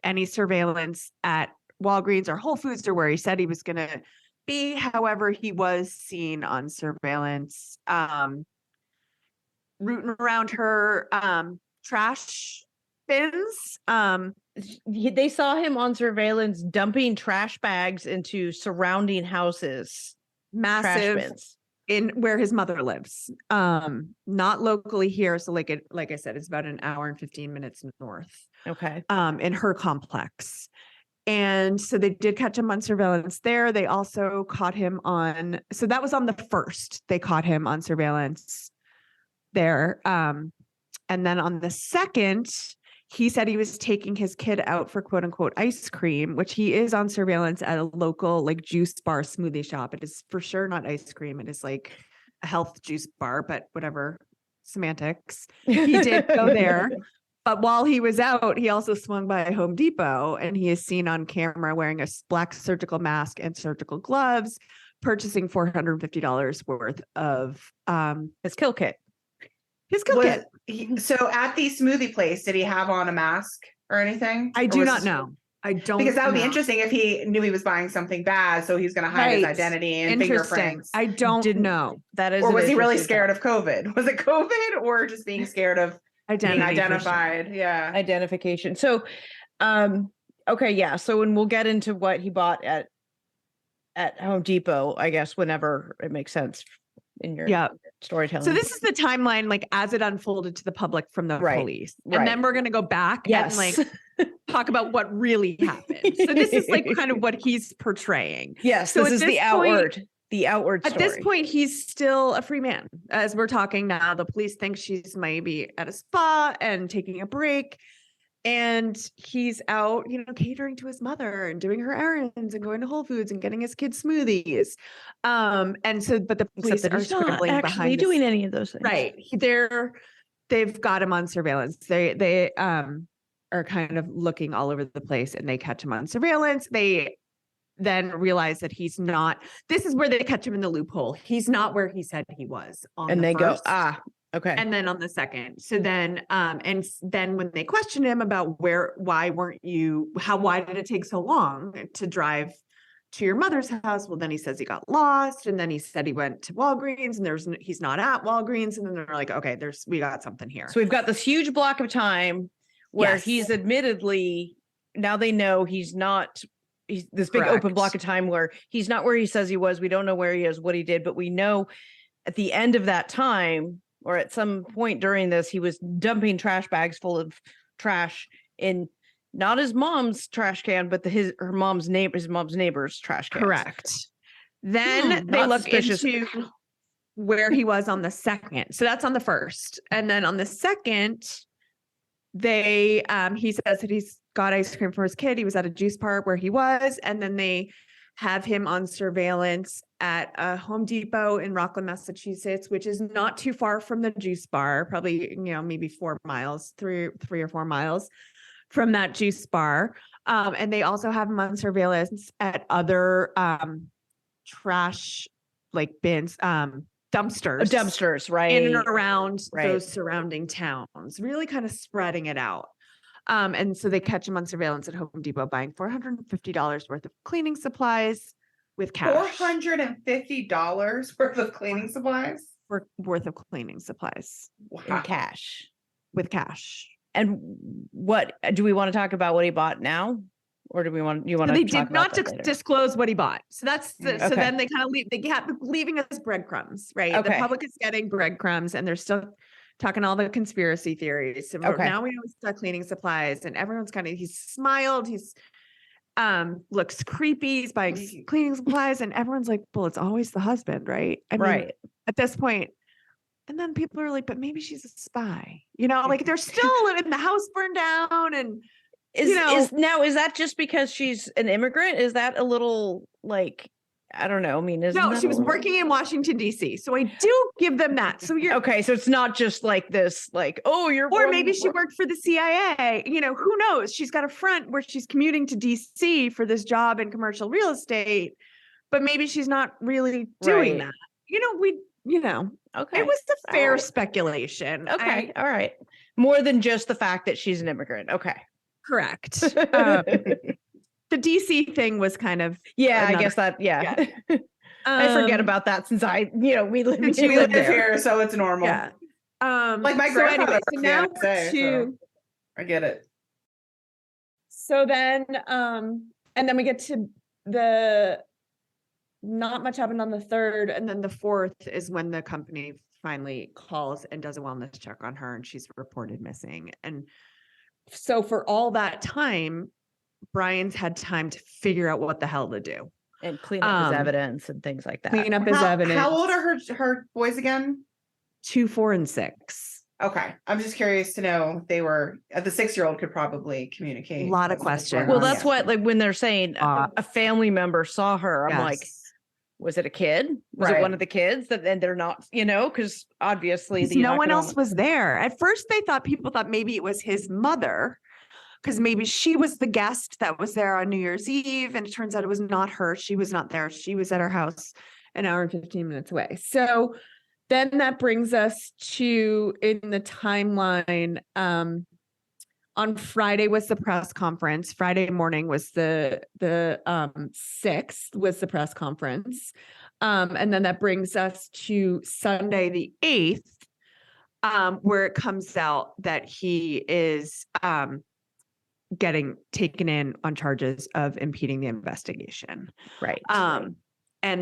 any surveillance at Walgreens or Whole Foods or where he said he was going to be. However, he was seen on surveillance rooting around her trash bins. They saw him on surveillance dumping trash bags into surrounding houses. Trash Massive bins. in where his mother lives. Not locally here. So like I said, it's about an hour and 15 minutes north. Okay. In her complex. And so they did catch him on surveillance there. They also caught him on, so that was on the first, they caught him on surveillance there. And then on the second, he said he was taking his kid out for quote unquote ice cream, which he is on surveillance at a local like juice bar smoothie shop. It is for sure not ice cream. It is like a health juice bar, but whatever, semantics. He did go there. But while he was out, he also swung by Home Depot, and he is seen on camera wearing a black surgical mask and surgical gloves, purchasing $450 worth of his kill kit. His kill kit. So at the smoothie place, did he have on a mask or anything? I do not know. I don't, because that would be interesting if he knew he was buying something bad, so he's going to hide his identity and fingerprints. I didn't know. That is, or was he really scared of COVID? Was it COVID or just being scared of being identified? Yeah, identification. So, okay, yeah. So, and we'll get into what he bought at Home Depot, I guess, whenever it makes sense in your storytelling. So this is the timeline, like as it unfolded to the public from the police, and then we're going to go back and like talk about what really happened. So this is like kind of what he's portraying. Yes. So this is the outward story. At this point, he's still a free man. As we're talking now, the police think she's maybe at a spa and taking a break. And he's out, catering to his mother and doing her errands and going to Whole Foods and getting his kids smoothies. And so, but the police are scrambling behind doing any of those things. Right. They've got him on surveillance. They are kind of looking all over the place, and they catch him on surveillance. They then realize that he's not. This is where they catch him in the loophole. He's not where he said he was. And they go, okay. And then on the second. So then, and then when they question him about why did it take so long to drive to your mother's house? Well, then he says he got lost. And then he said he went to Walgreens, and he's not at Walgreens. And then they're like, okay, we got something here. So we've got this huge block of time where he's admittedly, now they know he's this big open block of time where he's not where he says he was. We don't know where he is, what he did, but we know at the end of that time, or at some point during this, he was dumping trash bags full of trash in not his mom's trash can, but his mom's neighbor's trash can. Correct. Then they look into where he was on the second. So that's on the first. And then on the second, he says that he's got ice cream for his kid. He was at a juice bar where he was. And then they have him on surveillance at a Home Depot in Rockland, Massachusetts, which is not too far from the juice bar, probably, maybe 4 miles, three or 4 miles from that juice bar. And they also have him on surveillance at other trash like bins, dumpsters, right, in and around those surrounding towns, really kind of spreading it out. And so they catch him on surveillance at Home Depot buying $450 worth of cleaning supplies with cash. $450 worth of cleaning supplies? Worth of cleaning supplies. Wow. In cash. With cash. And what do we want to talk about what he bought now? Or do you want to They did not disclose what he bought. So that's so then they kind of they kept leaving us breadcrumbs, right? Okay. The public is getting breadcrumbs, and they're still talking all the conspiracy theories. So now we know he's got cleaning supplies, and everyone's he's smiled. He's looks creepy. He's buying cleaning supplies, and everyone's like, well, it's always the husband, right? I mean, at this point. And then people are like, but maybe she's a spy, like they're still in the house burned down. And is that just because she's an immigrant? Is that a little like, I don't know. I mean, she was working in Washington, D.C. So I do give them that. So you're okay. So it's not just like this, like, or maybe she worked for the CIA. Who knows? She's got a front where she's commuting to D.C. for this job in commercial real estate, but maybe she's not really doing that. Okay. It was the fair speculation. Okay. All right. More than just the fact that she's an immigrant. Okay. Correct. The DC thing was kind of I guess that I forget about that since we live here, so it's normal. Yeah. Like my grandfather. So now I get it. So then, and then we get to not much happened on the 3rd. And then the 4th is when the company finally calls and does a wellness check on her and she's reported missing. And so for all that time, Brian's had time to figure out what the hell to do. And clean up his evidence and things like that. Clean up his evidence. How old are her boys again? 2, 4, and 6. Okay. I'm just curious to know if they were, the 6-year-old could probably communicate. A lot of questions. Well, that's what, like when they're saying a family member saw her, I'm like, was it a kid? Was it one of the kids that then they're not, because obviously no one else was there. At first people thought maybe it was his mother, because maybe she was the guest that was there on New Year's Eve. And it turns out it was not her. She was not there. She was at her house an hour and 15 minutes away. So then that brings us to, in the timeline, on Friday was the press conference. Friday morning was the 6th was the press conference. And then that brings us to Sunday, the 8th, where it comes out that he is getting taken in on charges of impeding the investigation. Right. And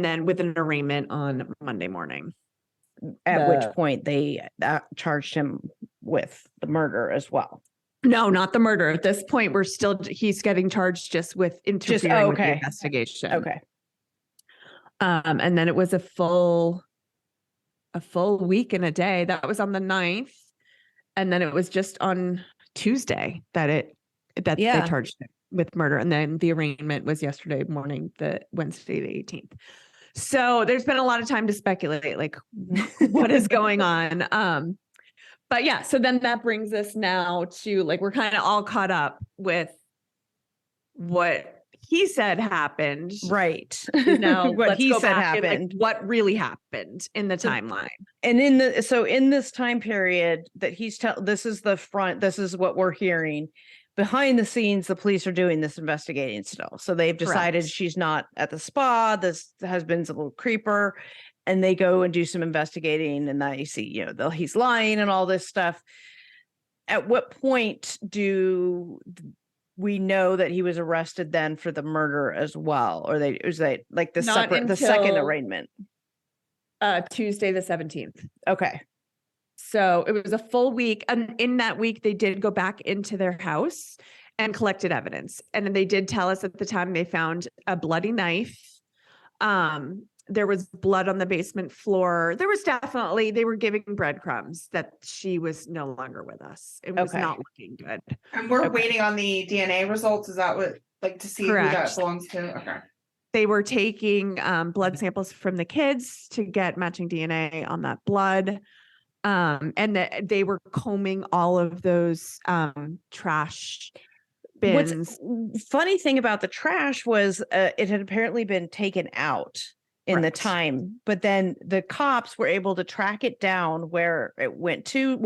then with an arraignment on Monday morning. At which point they charged him with the murder as well. No, not the murder. At this point, he's getting charged just with interfering with the investigation. Okay. And then it was a full week and a day. That was on the 9th. And then it was just on Tuesday that they charged him with murder. And then the arraignment was yesterday morning, the Wednesday, the 18th. So there's been a lot of time to speculate, like what is going on. But yeah, so then that brings us now to, like, we're kind of all caught up with what he said happened. Right. What he said happened. Like, what really happened in the timeline. And in this time period that this is what we're hearing. Behind the scenes, the police are doing this investigating still. So they've decided she's not at the spa. This husband's a little creeper. And they go and do some investigating, and then you see, he's lying and all this stuff. At what point do we know that he was arrested then for the murder as well? Or was that like the second arraignment? Tuesday, the 17th. Okay. So it was a full week. And in that week, they did go back into their house and collected evidence. And then they did tell us at the time they found a bloody knife. There was blood on the basement floor. There was they were giving breadcrumbs that she was no longer with us. It was not looking good. And we're waiting on the DNA results. Is that what, to see who that belongs to? Okay. They were taking blood samples from the kids to get matching DNA on that blood. And they were combing all of those trash bins. What's funny thing about the trash was it had apparently been taken out in the time, but then the cops were able to track it down where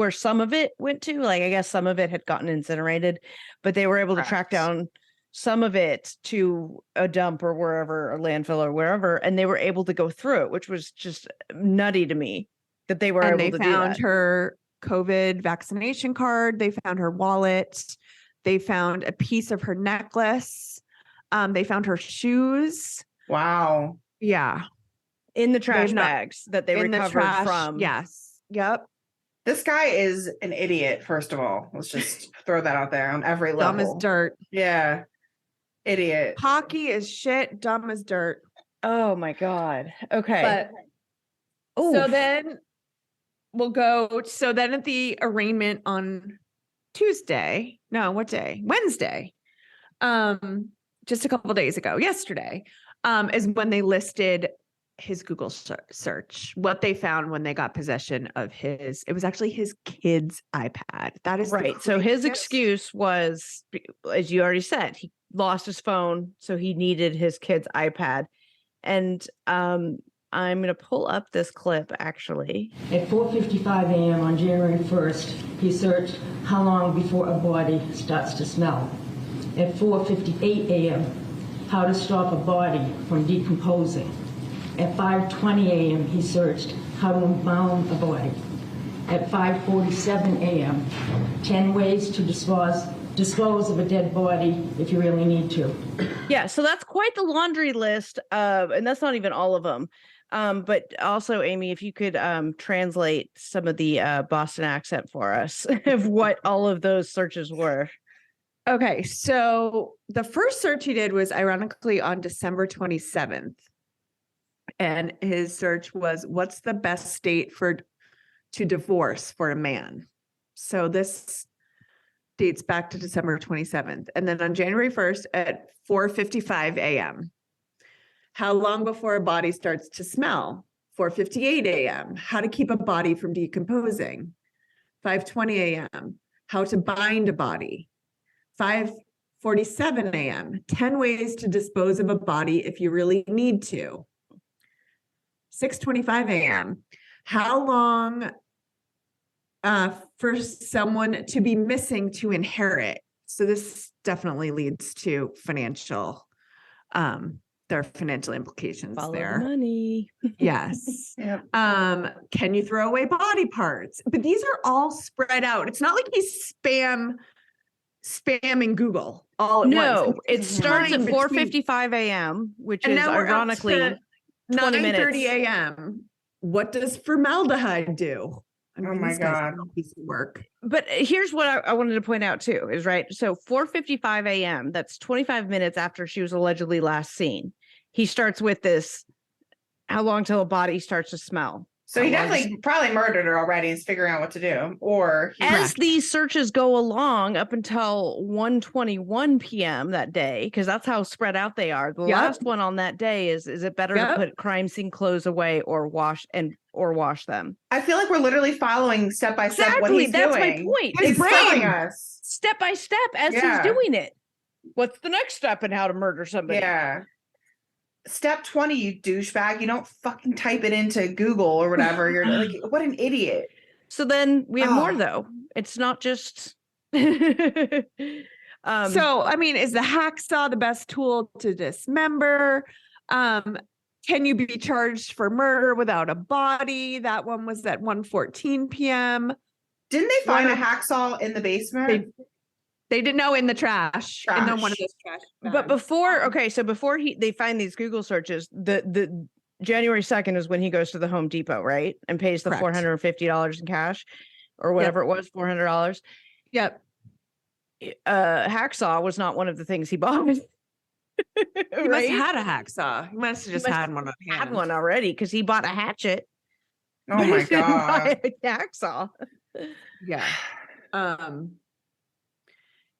some of it went to. Like, I guess some of it had gotten incinerated, but they were able to track down some of it to a dump or wherever, a landfill or wherever, and they were able to go through it, which was just nutty to me that they were able to do that. They found her COVID vaccination card. They found her wallet. They found a piece of her necklace. They found her shoes. Wow. Yeah. In the trash bags that they recovered from. Yes. Yep. This guy is an idiot, first of all. Let's just throw that out there on every level. Dumb as dirt. Yeah. Idiot. Hockey is shit. Dumb as dirt. Oh my God. Okay. So then we'll go. So then at the arraignment on Tuesday, no, what day? Wednesday. Just a couple of days ago, yesterday, is when they listed his Google search, what they found when they got possession of it was actually his kid's iPad. That is right. So his excuse was, as you already said, he lost his phone, so he needed his kid's iPad. And I'm going to pull up this clip actually. At 4:55 a.m. on January 1st, he searched how long before a body starts to smell. At 4:58 a.m., how to stop a body from decomposing. At 5:20 a.m., he searched how to embalm a body. at 5:47 a.m. 10 ways to dispose of a dead body if you really need to. Yeah, so that's quite the laundry list, and that's not even all of them. But also, Amy, if you could translate some of the Boston accent for us of what all of those searches were. Okay, so the first search he did was ironically on December 27th. And his search was, what's the best state to divorce for a man? So this dates back to December 27th. And then on January 1st at 4:55 a.m., how long before a body starts to smell? 4:58 a.m. How to keep a body from decomposing? 5:20 a.m. How to bind a body? 5:47 a.m. 10 ways to dispose of a body if you really need to. 6:25 a.m. How long for someone to be missing to inherit? So this definitely leads to financial, there are financial implications. Follow there. the money. Yes. Yep. Can you throw away body parts? But these are all spread out. It's not like he's spamming Google all at once. No, it starts at Between- 4:55 a.m., which And is now we're up ironically to 20 minutes. 9:30 a.m. What does formaldehyde do? I Oh my these guys God. do a piece of work. But here's what I wanted to point out too is right. So 4:55 a.m. That's 25 minutes after she was allegedly last seen. He starts with this. How long till a body starts to smell? So he definitely probably murdered her already and is figuring out what to do. Or he, As these searches go along up until 1:21 p.m. that day, because that's how spread out they are. The last one on that day is it better to put crime scene clothes away or wash them? I feel like we're literally following step by step what Exactly, he's that's doing. my point. He's His telling brain. us. Step by step as he's Yeah. doing it. What's the next step in how to murder somebody? Yeah. Step 20, you douchebag. You don't fucking type it into Google or whatever. You're like, what an idiot. So then we have more Oh. though. It's not just So, I mean, is the hacksaw the best tool to dismember? Can you be charged for murder without a body? That one was at 1:14 p.m. Didn't they find a hacksaw in the basement? They didn't know in the trash. And then one of those trash but bags. before before they find these Google searches, the January 2nd is when he goes to the Home Depot, right? And pays the Correct. $450 in cash or whatever it was, $400. Yep. Hacksaw was not one of the things he bought. He must have had a hacksaw. He must have just must had one on hand. Had one already because he bought a hatchet. Oh my He didn't buy God. a hacksaw. Yeah.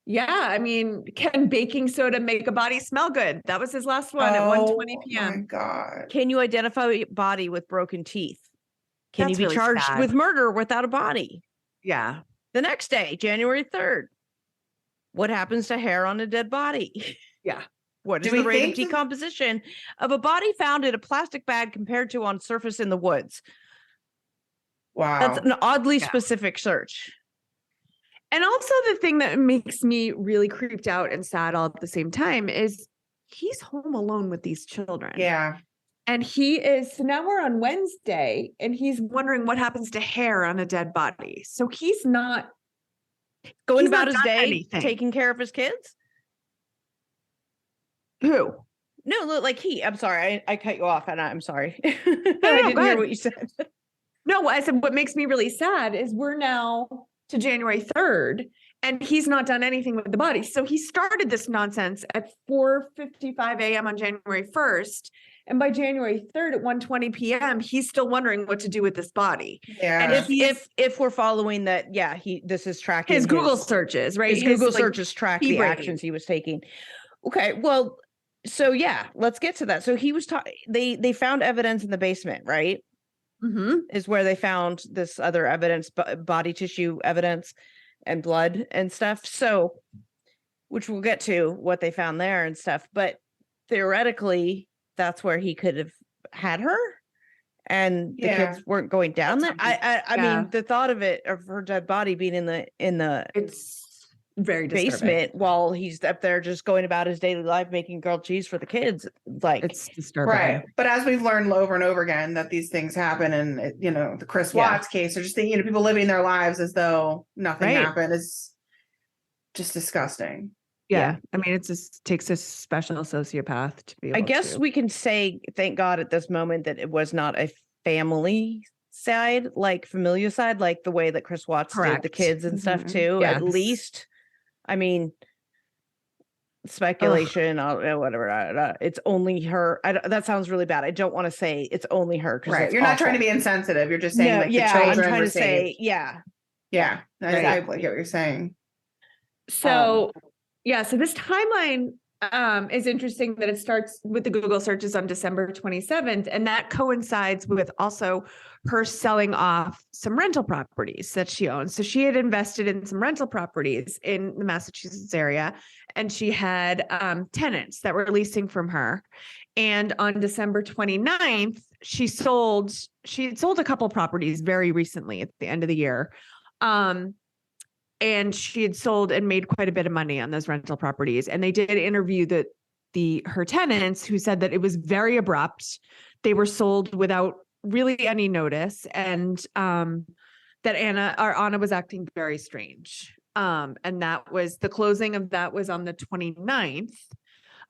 Yeah, I mean, can baking soda make a body smell good? That was his last one at 1:20 Oh my p.m. God. Can you identify a body with broken teeth? Can That's you be really charged sad. with murder without a body? Yeah. The next day, January 3rd. What happens to hair on a dead body? Yeah. What is Do the we rate of think that- decomposition of a body found in a plastic bag compared to on surface in the woods? Wow. That's an oddly Yeah. specific search. And also the thing that makes me really creeped out and sad all at the same time is he's home alone with these children. Yeah. And so now we're on Wednesday and he's wondering what happens to hair on a dead body. So he's not Going He's about not his done day, anything. taking care of his kids? who? No, look, like I'm sorry. I cut you off and I'm sorry. I no, didn't go hear ahead. what you said. No, I said what makes me really sad is we're now to January 3rd and he's not done anything with the body. So he started this nonsense at 4:55 a.m. on January 1st. And by January 3rd at 1:20 p.m., he's still wondering what to do with this body. Yeah. And If we're following that, this is tracking His Google searches, right? His Google like, searches track the brain. actions he was taking. Okay, well, so yeah, let's get to that. So he was they found evidence in the basement, right? Is where they found this other evidence, body tissue evidence and blood and stuff. So, which we'll get to what they found there and stuff. But theoretically, that's where he could have had her, and the kids weren't going down there. I mean, the thought of her dead body being in the it's Very disturbing. basement while he's up there just going about his daily life making grilled cheese for the kids. Like, It's disturbing. Right. But as we've learned over and over again that these things happen, and the Chris Watts case, or just people living their lives as though nothing happened is just disgusting. Yeah. I mean, it just takes a special sociopath to be able I guess we can say, thank God at this moment that it was not a family side, like familial side, like the way that Chris Watts did the kids and stuff too. Yes. At least, I mean, speculation, whatever. It's only her. That sounds really bad. I don't want to say it's only her. Right. You're not trying to be insensitive. You're just saying the children I'm trying were to say, saved. yeah. I get what you're saying. So, so this timeline is interesting that it starts with the Google searches on December 27th, and that coincides with also her selling off some rental properties that she owns. So she had invested in some rental properties in the Massachusetts area, and she had tenants that were leasing from her. And on December 29th, she had sold a couple properties very recently at the end of the year. And she had sold and made quite a bit of money on those rental properties. And they did interview her tenants, who said that it was very abrupt. They were sold without really any notice, and that Ana was acting very strange. And that was the closing of that was on the 29th.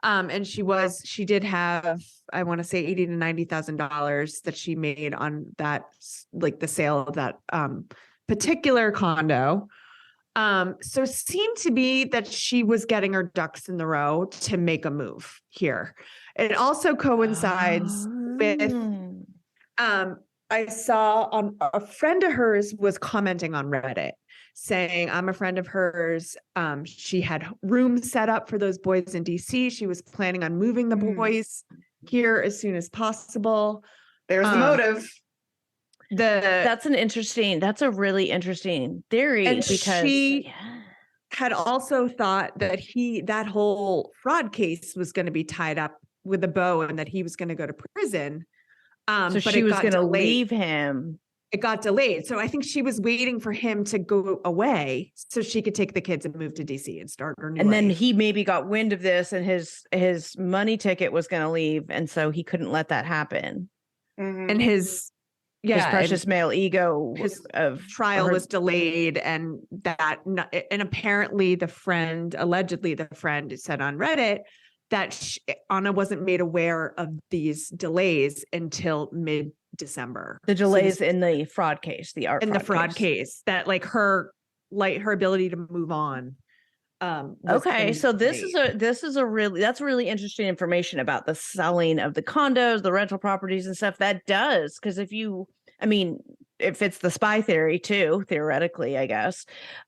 And she did have, I want to say $80,000 to $90,000 that she made on that, like the sale of that particular condo. So it seemed to be that she was getting her ducks in the row to make a move here. It also coincides with, I saw a friend of hers was commenting on Reddit saying, I'm a friend of hers. She had rooms set up for those boys in DC. She was planning on moving the boys here as soon as possible. There's the motive. That's a really interesting theory, and because she had also thought that that whole fraud case was going to be tied up with a bow and that he was going to go to prison. So but she was going to leave him. It got delayed. So I think she was waiting for him to go away so she could take the kids and move to DC and start her new life. Then he maybe got wind of this, and his money ticket was going to leave, and so he couldn't let that happen. Mm-hmm. And his precious male ego, his trial was delayed, and apparently allegedly the friend said on Reddit that Ana wasn't made aware of these delays until mid-December. The delays in the fraud case, the fraud case, that like her ability to move on. Okay, so that's really interesting information about the selling of the condos, the rental properties and stuff. That does, because if it's the spy theory too, theoretically, I guess.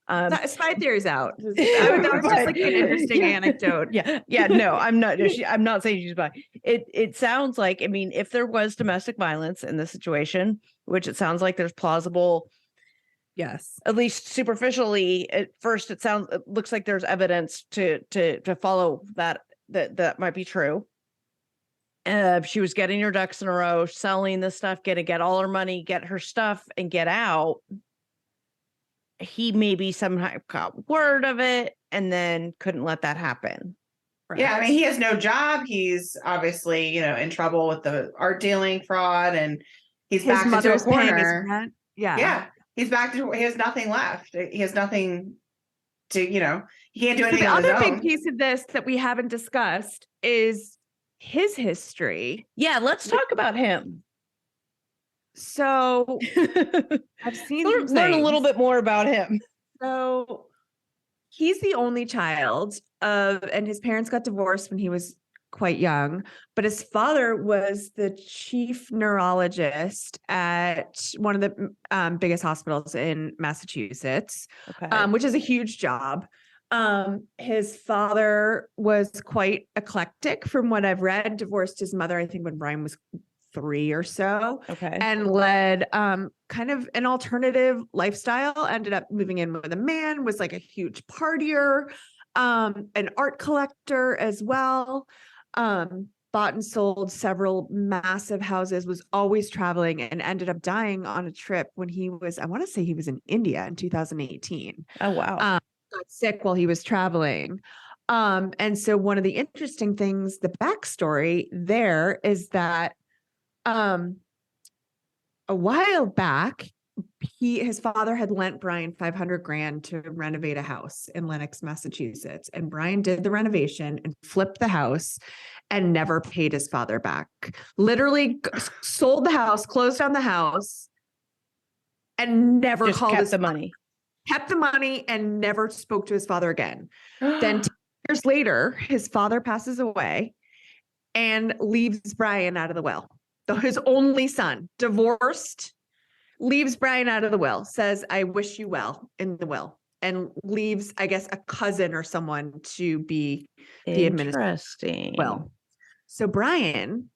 Spy theory's out. That was just like an interesting anecdote. Yeah. No, I'm not. I'm not saying she's spy. It sounds like, if there was domestic violence in this situation, which it sounds like there's plausible. Yes. At least superficially, at first, it looks like there's evidence to follow that might be true. She was getting her ducks in a row, selling this stuff, get all her money, get her stuff, and get out. He maybe somehow got word of it and then couldn't let that happen. Right? Yeah, he has no job. He's obviously, in trouble with the art dealing fraud, and he's back into a corner. Yeah. He's back to, he has nothing left. He has nothing to, he can't do anything on his own. The other big piece of this that we haven't discussed is his history. Yeah, let's talk about him. So I've seen learn a little bit more about him. So he's the only child and his parents got divorced when he was quite young, but his father was the chief neurologist at one of the biggest hospitals in Massachusetts, which is a huge job. His father was quite eclectic from what I've read, divorced his mother, I think when Brian was 3 or so, and led kind of an alternative lifestyle, ended up moving in with a man, was like a huge partier, an art collector as well. Bought and sold several massive houses, was always traveling, and ended up dying on a trip when he was, I want to say he was in India in 2018. Oh, wow. got sick while he was traveling. And so one of the interesting things, the backstory there is that a while back, his father had lent Brian $500,000 to renovate a house in Lenox, Massachusetts. And Brian did the renovation and flipped the house and never paid his father back. Literally sold the house, closed on the house, and never Just called kept his the money. Kept the money and never spoke to his father again. Then 10 years later, his father passes away and leaves Brian out of the will. His only son, divorced, leaves Brian out of the will, says, I wish you well in the will, and leaves, I guess, a cousin or someone to be the administrator. Interesting. Well, so Brian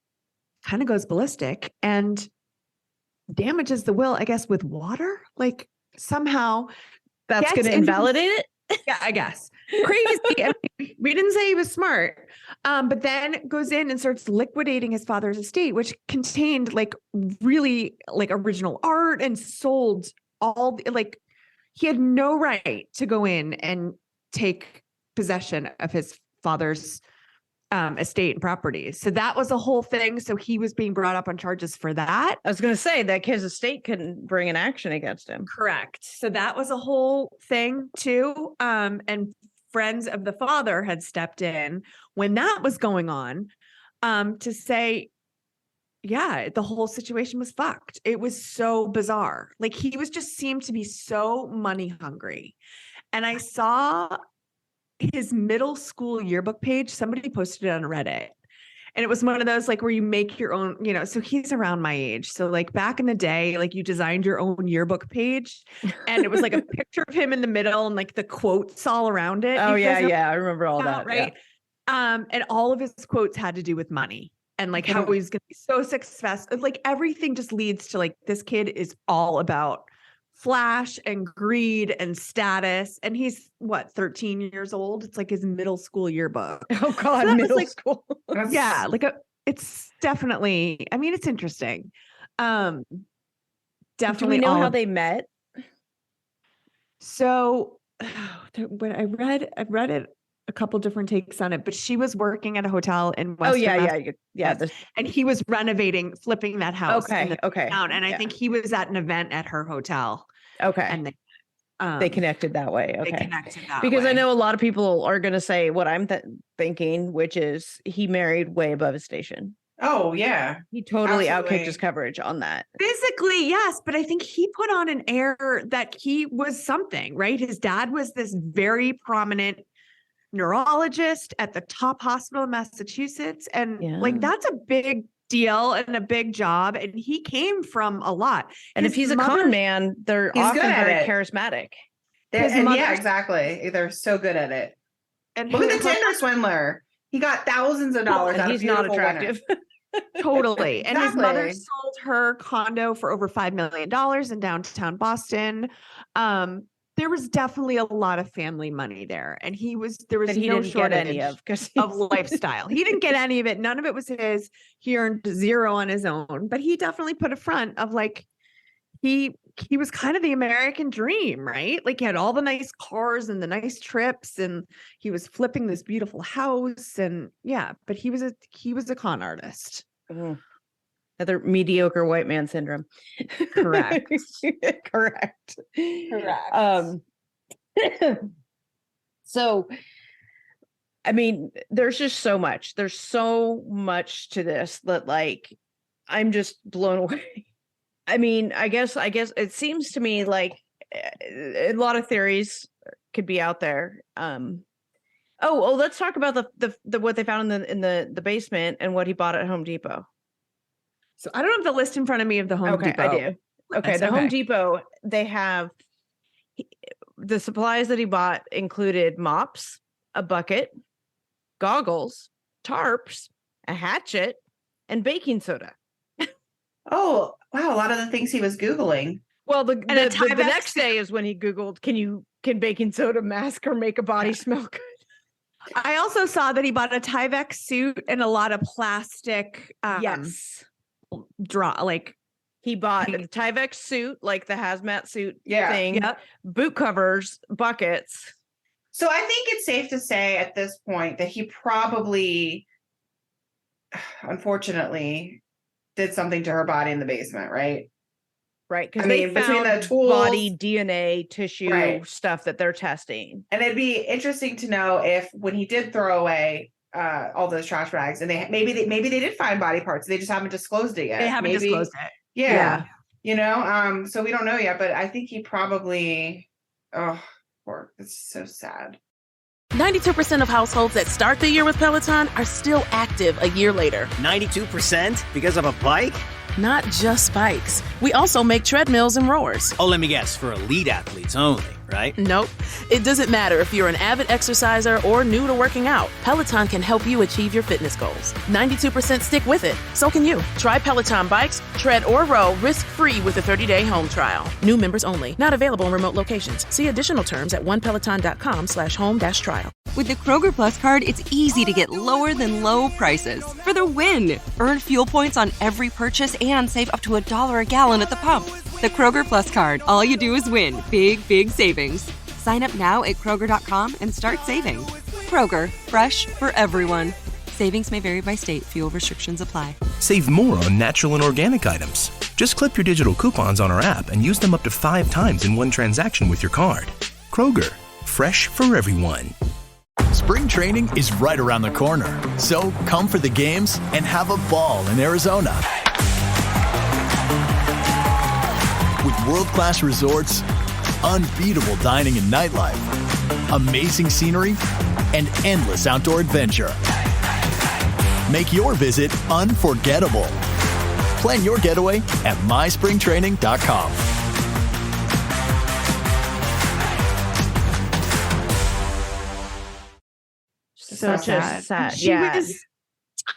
kind of goes ballistic and damages the will, I guess, with water. Like somehow that's going to invalidate it. Yeah, I guess. Crazy. I mean, we didn't say he was smart. But then goes in and starts liquidating his father's estate, which contained like really like original art, and sold all, like he had no right to go in and take possession of his father's estate and properties. So that was a whole thing. So he was being brought up on charges for that. I was going to say that his estate couldn't bring an action against him. Correct. So that was a whole thing too. And friends of the father had stepped in when that was going on, to say, yeah, the whole situation was fucked. It was so bizarre. Like he was just seemed to be so money hungry. And I saw his middle school yearbook page. Somebody posted it on Reddit. And it was one of those like where you make your own, you know, so he's around my age. So like back in the day, like you designed your own yearbook page, and it was like a picture of him in the middle and like the quotes all around it. Oh yeah. I remember all that. Right. Yeah. And all of his quotes had to do with money and like how he's going to be so successful. Like everything just leads to like, this kid is all about flash and greed and status. And he's what, 13 years old? It's like his middle school yearbook. Oh God, so middle like, school. Yeah. Like it's definitely, I mean, it's interesting. Definitely. Do we know how they met? So when I've read it, a couple different takes on it, but she was working at a hotel in Western and he was renovating, flipping that house. Okay. Town, and I think he was at an event at her hotel. Okay. And they connected that way. Okay. They connected that because way. I know a lot of people are going to say what I'm thinking, which is he married way above his station. Oh yeah. He totally outkicked his coverage on that. Physically, yes. But I think he put on an air that he was something, right? His dad was this very prominent neurologist at the top hospital in Massachusetts. And like, that's a big deal and a big job. And he came from a lot. And if he's a con man, they're often very charismatic. Yeah, exactly. They're so good at it. And look at the Tinder swindler. He got thousands of dollars out of he's not attractive. Totally. And his mother sold her condo for over $5 million in downtown Boston. There was definitely a lot of family money there. And there was no shortage of lifestyle. He didn't get any of it. None of it was his. He earned zero on his own, but he definitely put a front of like, he was kind of the American dream, right? Like he had all the nice cars and the nice trips, and he was flipping this beautiful house, and yeah, but he was a con artist. Another mediocre white man syndrome. Correct. Correct. So, I mean, there's just so much. There's so much to this that like, I'm just blown away. I mean, I guess it seems to me like a lot of theories could be out there. Let's talk about the what they found in the basement and what he bought at Home Depot. So I don't have the list in front of me of the Home Depot. I do. Okay, the Home Depot, they have the supplies that he bought included mops, a bucket, goggles, tarps, a hatchet, and baking soda. Oh, wow. A lot of the things he was Googling. Well, the next day is when he Googled, can baking soda mask or make a body smell good? I also saw that he bought a Tyvek suit and a lot of plastic. Yes. He bought the Tyvek suit, like the hazmat suit thing, boot covers, buckets, So I think it's safe to say at this point that he probably, unfortunately, did something to her body in the basement, right? Right. Because I they mean, between found the tools, body, DNA, tissue Right. stuff that they're testing. And it'd be interesting to know if when he did throw away all those trash bags, and maybe they did find body parts, they just haven't disclosed it yet. They haven't disclosed it. Yeah. You know, so we don't know yet, but I think he probably, poor, it's so sad. 92% of households that start the year with Peloton are still active a year later. 92% because of a bike? Not just bikes. We also make treadmills and rowers. Oh, let me guess, for elite athletes only, right? Nope. It doesn't matter if you're an avid exerciser or new to working out. Peloton can help you achieve your fitness goals. 92% stick with it. So can you. Try Peloton bikes, tread or row risk-free with a 30-day home trial. New members only. Not available in remote locations. See additional terms at onepeloton.com/home-trial. With the Kroger Plus card, it's easy to get lower than low prices for the win. Earn fuel points on every purchase and save up to $1 a gallon at the pump. The Kroger Plus card. All you do is win. Big, big savings. Sign up now at Kroger.com and start saving. Kroger, fresh for everyone. Savings may vary by state. Fuel restrictions apply. Save more on natural and organic items. Just clip your digital coupons on our app and use them up to 5 times in one transaction with your card. Kroger, fresh for everyone. Spring training is right around the corner, so come for the games and have a ball in Arizona. With world-class resorts, unbeatable dining and nightlife, amazing scenery, and endless outdoor adventure. Make your visit unforgettable. Plan your getaway at myspringtraining.com. So sad. She was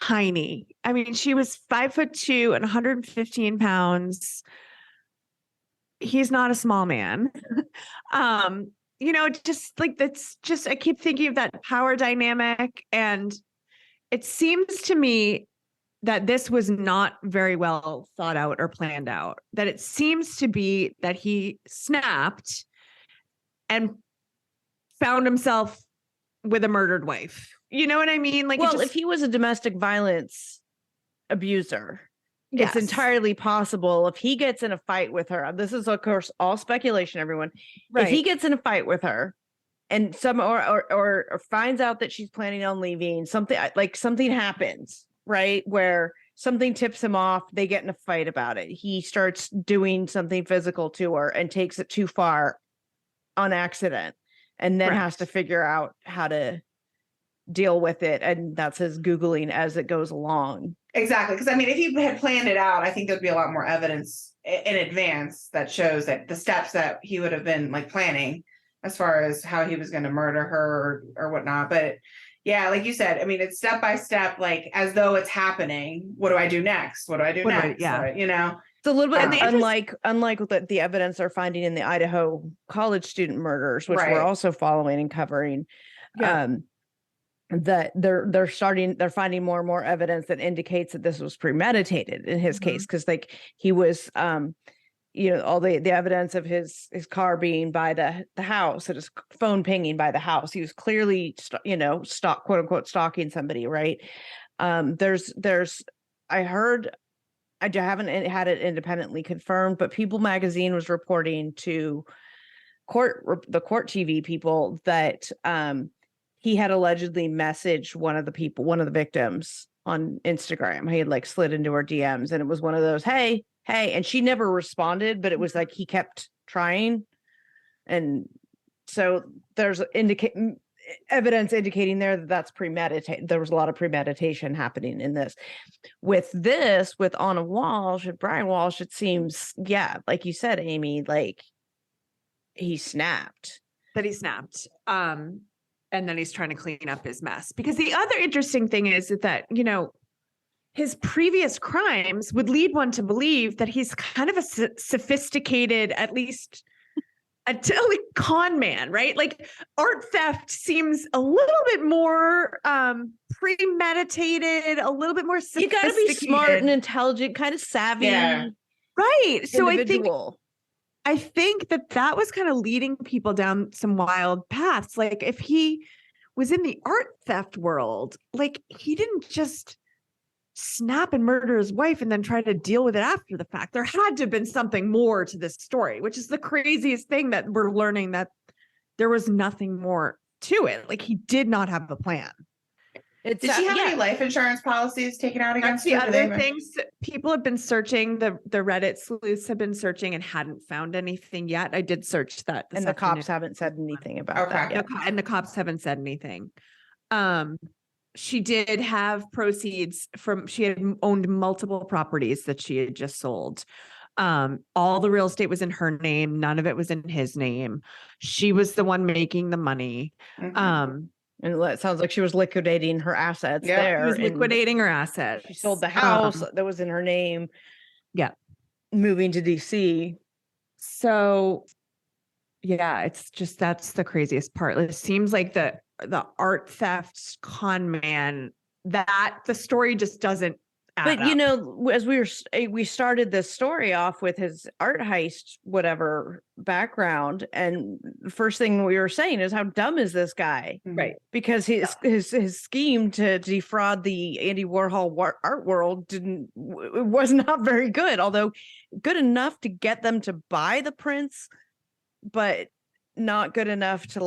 tiny. I mean, she was 5'2" and 115 pounds. He's not a small man. You know, just like that's just, I keep thinking of that power dynamic. And it seems to me that this was not very well thought out or planned out. That it seems to be that he snapped and found himself with a murdered wife. You know what I mean? Like, well, if he was a domestic violence abuser, yes, it's entirely possible if he gets in a fight with her. This is, of course, all speculation, everyone. Right. If he gets in a fight with her and or finds out that she's planning on leaving, something happens, right? Where something tips him off, they get in a fight about it. He starts doing something physical to her and takes it too far on accident, and then has to figure out how to deal with it. And that's his Googling as it goes along. Exactly. Because I mean, if he had planned it out, I think there'd be a lot more evidence in advance that shows that the steps that he would have been like planning as far as how he was going to murder her or whatnot. But yeah, like you said, I mean, it's step by step, like as though it's happening. What do I do next? What do I do next? You know? It's a little bit unlike the evidence they're finding in the Idaho college student murders, which we're also following and covering. That they're finding more and more evidence that indicates that this was premeditated in his case, because like he was all the evidence of his car being by the house and his phone pinging by the house. He was clearly quote unquote stalking somebody, right? I haven't had it independently confirmed, but People magazine was reporting to the court TV people that he had allegedly messaged one of the victims on Instagram. He had like slid into her DMs, and it was one of those, hey, and she never responded, but it was like he kept trying. And so there's evidence indicating there that that's premeditated. There was a lot of premeditation happening in this. With Ana Walshe and Brian Walsh, it seems, like you said, Amy, like he snapped. And then he's trying to clean up his mess. Because the other interesting thing is that, his previous crimes would lead one to believe that he's kind of a sophisticated, at least a con man, right? Like art theft seems a little bit more premeditated, a little bit more sophisticated. You got to be smart and intelligent, kind of savvy. Yeah. Right. So I think I think that was kind of leading people down some wild paths. Like if he was in the art theft world, like he didn't just snap and murder his wife and then try to deal with it after the fact. There had to have been something more to this story, which is the craziest thing that we're learning, that there was nothing more to it. Like he did not have a plan. Did she have any life insurance policies taken out against That's her? the other things. People have been searching, the Reddit sleuths have been searching and hadn't found anything yet. I did search that. And the cops haven't said anything about that yet. And the cops haven't said anything. She did have proceeds she had owned multiple properties that she had just sold. All the real estate was in her name. None of it was in his name. She was the one making the money. Mm-hmm. And it sounds like she was liquidating her assets there. She was liquidating her assets. She sold the house that was in her name. Yeah. Moving to DC. So yeah, it's just, that's the craziest part. It seems like the art theft con man, that the story just doesn't add But you up. know, as we started this story off with his art heist, whatever background, and the first thing we were saying is how dumb is this guy, right? Because his scheme to defraud the Andy Warhol art world was not very good, although good enough to get them to buy the prints, but not good enough to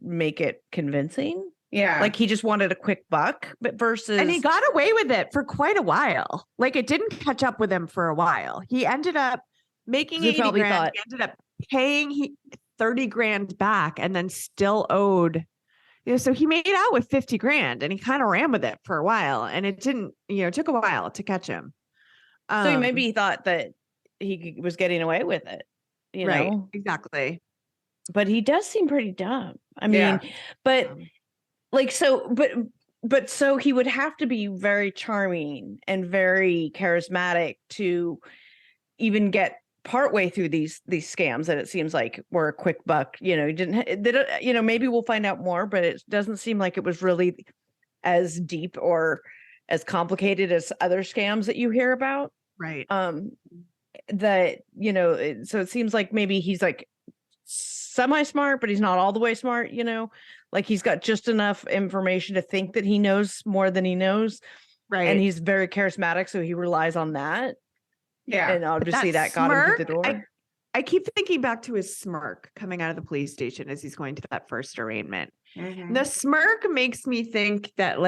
make it convincing. Yeah. Like he just wanted a quick buck, but And he got away with it for quite a while. Like it didn't catch up with him for a while. He ended up making 80 grand. He ended up paying 30 grand back and then still owed. So he made out with 50 grand and he kind of ran with it for a while, and it didn't, it took a while to catch him. So maybe he thought that he was getting away with it, right, know? Exactly. But he does seem pretty dumb. I mean, but so he would have to be very charming and very charismatic to even get partway through these scams that it seems like were a quick buck. He didn't, maybe we'll find out more, but it doesn't seem like it was really as deep or as complicated as other scams that you hear about. Right. So it seems like maybe he's like semi-smart, but he's not all the way smart, like he's got just enough information to think that he knows more than he knows. Right. And he's very charismatic, so he relies on that. Yeah. And obviously that got him through the door. I keep thinking back to his smirk coming out of the police station as he's going to that first arraignment. Mm-hmm. The smirk makes me think that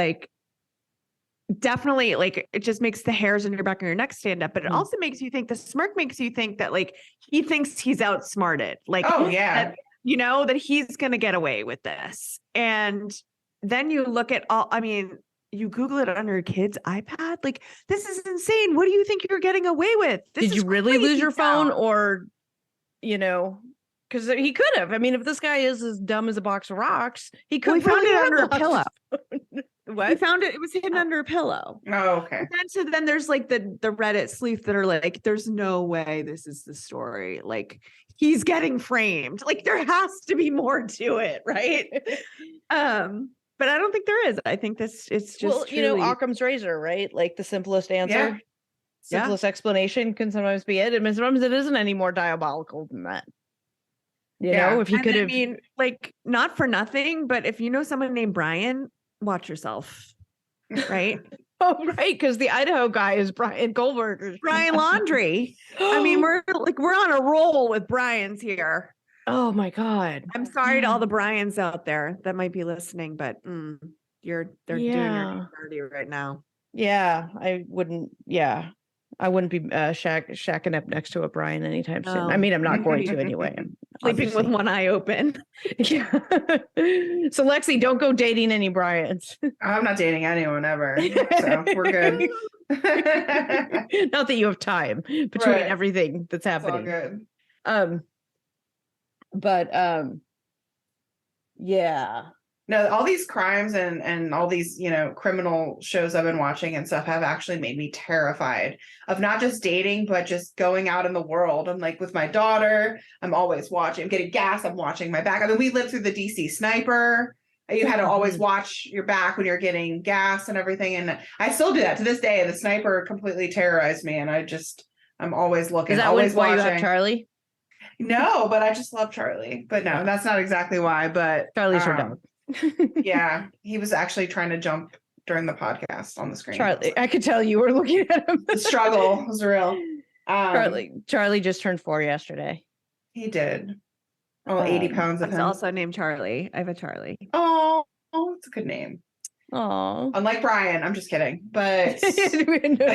definitely it just makes the hairs on your back of your neck stand up, but it also makes you think, the smirk makes you think that he thinks he's outsmarted. That he's going to get away with this. And then you look at you Google it on your kid's iPad. This is insane. What do you think you're getting away with? Did you really lose your phone or, because he could have. I mean, if this guy is as dumb as a box of rocks, he could have found it under a pillow. What? He found it. It was hidden under a pillow. Oh, okay. So then there's the Reddit sleuth that are there's no way this is the story. He's getting framed. There has to be more to it, right? But I don't think there is. I think it's just Occam's razor, right? The simplest answer, simplest explanation can sometimes be it. And sometimes it isn't any more diabolical than that. If he could have, not for nothing, but if you know someone named Brian, watch yourself, right? Oh, right, because the Idaho guy is Brian Goldberger. Brian Laundrie. I mean, we're on a roll with Brian's here. Oh my God. I'm sorry to all the Brians out there that might be listening, but they're doing your dirty right now. Yeah, I wouldn't be shacking up next to a Brian anytime soon. I mean, I'm not going to anyway. Sleeping with one eye open. Yeah. So Lexi, don't go dating any Bryans. I'm not dating anyone ever. So we're good. Not that you have time between everything that's happening. It's all good. Yeah. No, all these crimes and all these, criminal shows I've been watching and stuff have actually made me terrified of not just dating, but just going out in the world. I'm with my daughter, I'm always watching. I'm getting gas, I'm watching my back. I mean, we lived through the DC sniper. You had to always watch your back when you're getting gas and everything. And I still do that to this day. The sniper completely terrorized me. And I'm always looking. Is that always why you watching. have Charlie? No, but I just love Charlie. But no, that's not exactly why. But Charlie's her dog. Yeah, he was actually trying to jump during the podcast on the screen. Charlie, I could tell you were looking at him. The struggle was real. Charlie just turned 4 yesterday. He did. 80 pounds of It's him. also named Charlie. I have a Charlie. Oh, it's a good name. Oh, Unlike Brian, I'm just kidding. But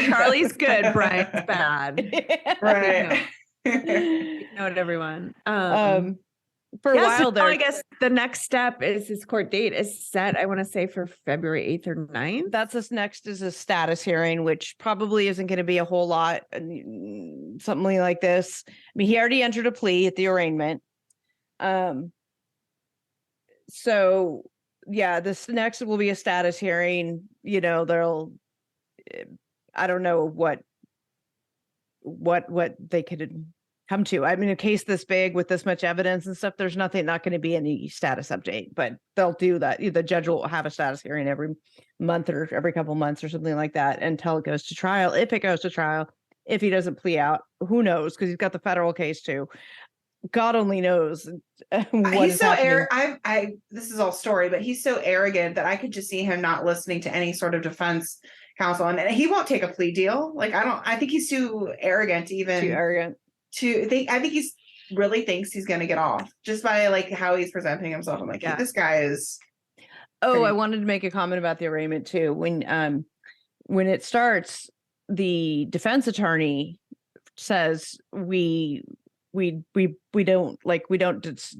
Charlie's good. Brian's bad. Right. Note everyone. For a while there, I guess the next step is his court date is set. I want to say for February 8th or 9th. that's this next is a status hearing, which probably isn't going to be a whole lot. Something like this. I mean, he already entered a plea at the arraignment. So yeah, this next will be a status hearing. You know, I don't know what they could come to. I mean, a case this big with this much evidence and stuff, there's not going to be any status update, but they'll do that. The judge will have a status hearing every month or every couple months or something like that until it goes to trial. If it goes to trial, if he doesn't plea out, who knows? Because he's got the federal case too. God only knows. He's so arrogant. This is all story, but he's so arrogant that I could just see him not listening to any sort of defense counsel, and he won't take a plea deal. Like I think he's too arrogant I think he's really thinks he's going to get off just by like how he's presenting himself. I'm like, yeah, this guy is. Oh, I wanted to make a comment about the arraignment too. When it starts, the defense attorney says we don't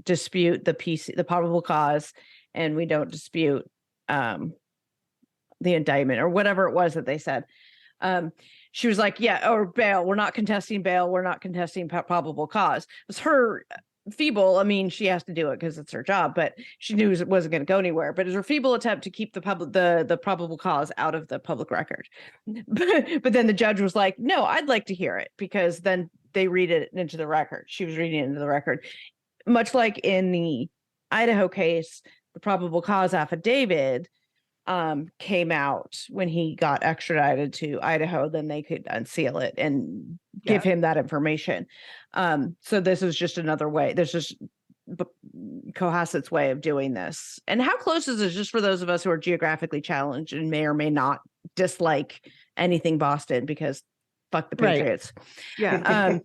dispute the probable cause, and we don't dispute the indictment or whatever it was that they said. She was like, yeah, or bail. We're not contesting bail. We're not contesting probable cause. It was her feeble. I mean, she has to do it because it's her job, but she knew it wasn't going to go anywhere. But it was her feeble attempt to keep the probable cause out of the public record. But then the judge was like, no, I'd like to hear it, because then they read it into the record. She was reading it into the record. Much like in the Idaho case, the probable cause affidavit came out when he got extradited to Idaho. Then they could unseal it and give him that information. So this is just another way. There's just Cohasset's way of doing this. And how close is this, just for those of us who are geographically challenged and may or may not dislike anything Boston, because fuck the Patriots. Right. Yeah.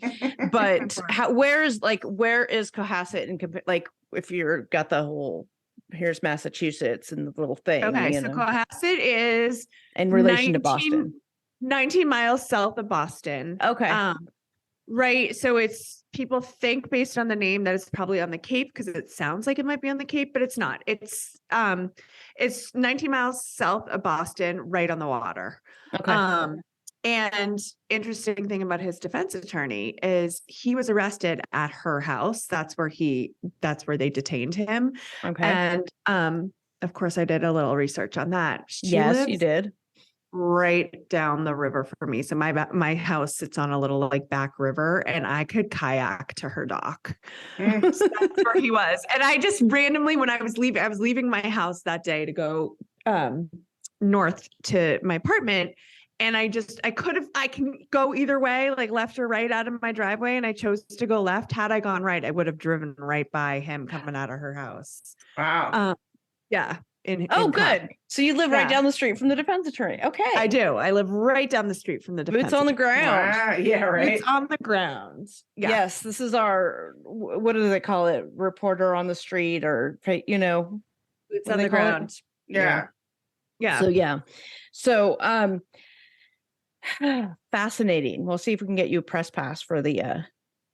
But where is Cohasset and like if you're got the whole, here's Massachusetts and the little thing. Okay, so Cohasset is in relation to Boston. 19 miles south of Boston. Okay. Right. So it's, people think based on the name that it's probably on the Cape, because it sounds like it might be on the Cape, but it's not. It's 19 miles south of Boston, right on the water. Okay. And interesting thing about his defense attorney is he was arrested at her house. That's where they detained him. Okay. And of course I did a little research on that. Yes, you did. Right down the river from me. So my house sits on a little like back river, and I could kayak to her dock. So that's where he was. And I just randomly, when I was leaving my house that day to go north to my apartment. And I can go either way, like left or right out of my driveway. And I chose to go left. Had I gone right, I would have driven right by him coming out of her house. Wow. Yeah. Good. So you live right down the street from the defense attorney. Okay. I do. I live right down the street from the defense Boots on the ground. Wow. Yeah, right. Boots on the ground. Yeah. Yes. This is our, what do they call it? Reporter on the street, or, Boots on the ground. Yeah. Yeah. So, yeah. So, fascinating. We'll see if we can get you a press pass for the I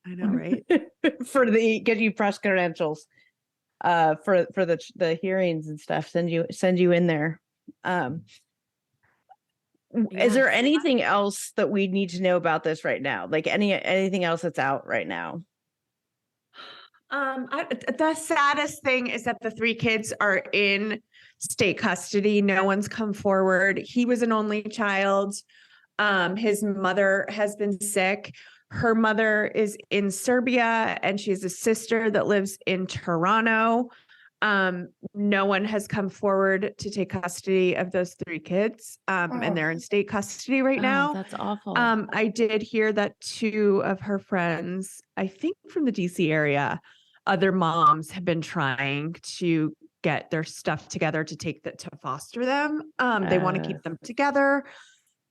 know, right? get you press credentials for the hearings and stuff. Send you in there. Is there anything else that we need to know about this right now? Like anything else that's out right now? The saddest thing is that the 3 kids are in state custody. No one's come forward. He was an only child. His mother has been sick. Her mother is in Serbia, and she has a sister that lives in Toronto. No one has come forward to take custody of those 3 kids. And they're in state custody right now. That's awful. I did hear that 2 of her friends, I think from the DC area, other moms have been trying to get their stuff together to take that to foster them. They want to keep them together,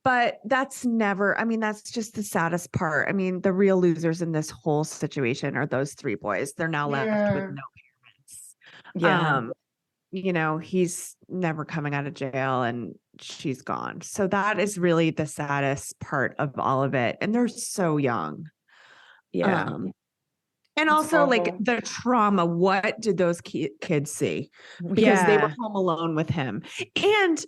but that's just the saddest part. I mean, the real losers in this whole situation are those 3 boys. They're now left with no parents. Yeah. He's never coming out of jail and she's gone. So that is really the saddest part of all of it. And they're so young. Yeah. And also like the trauma, what did those kids see? Because they were home alone with him. And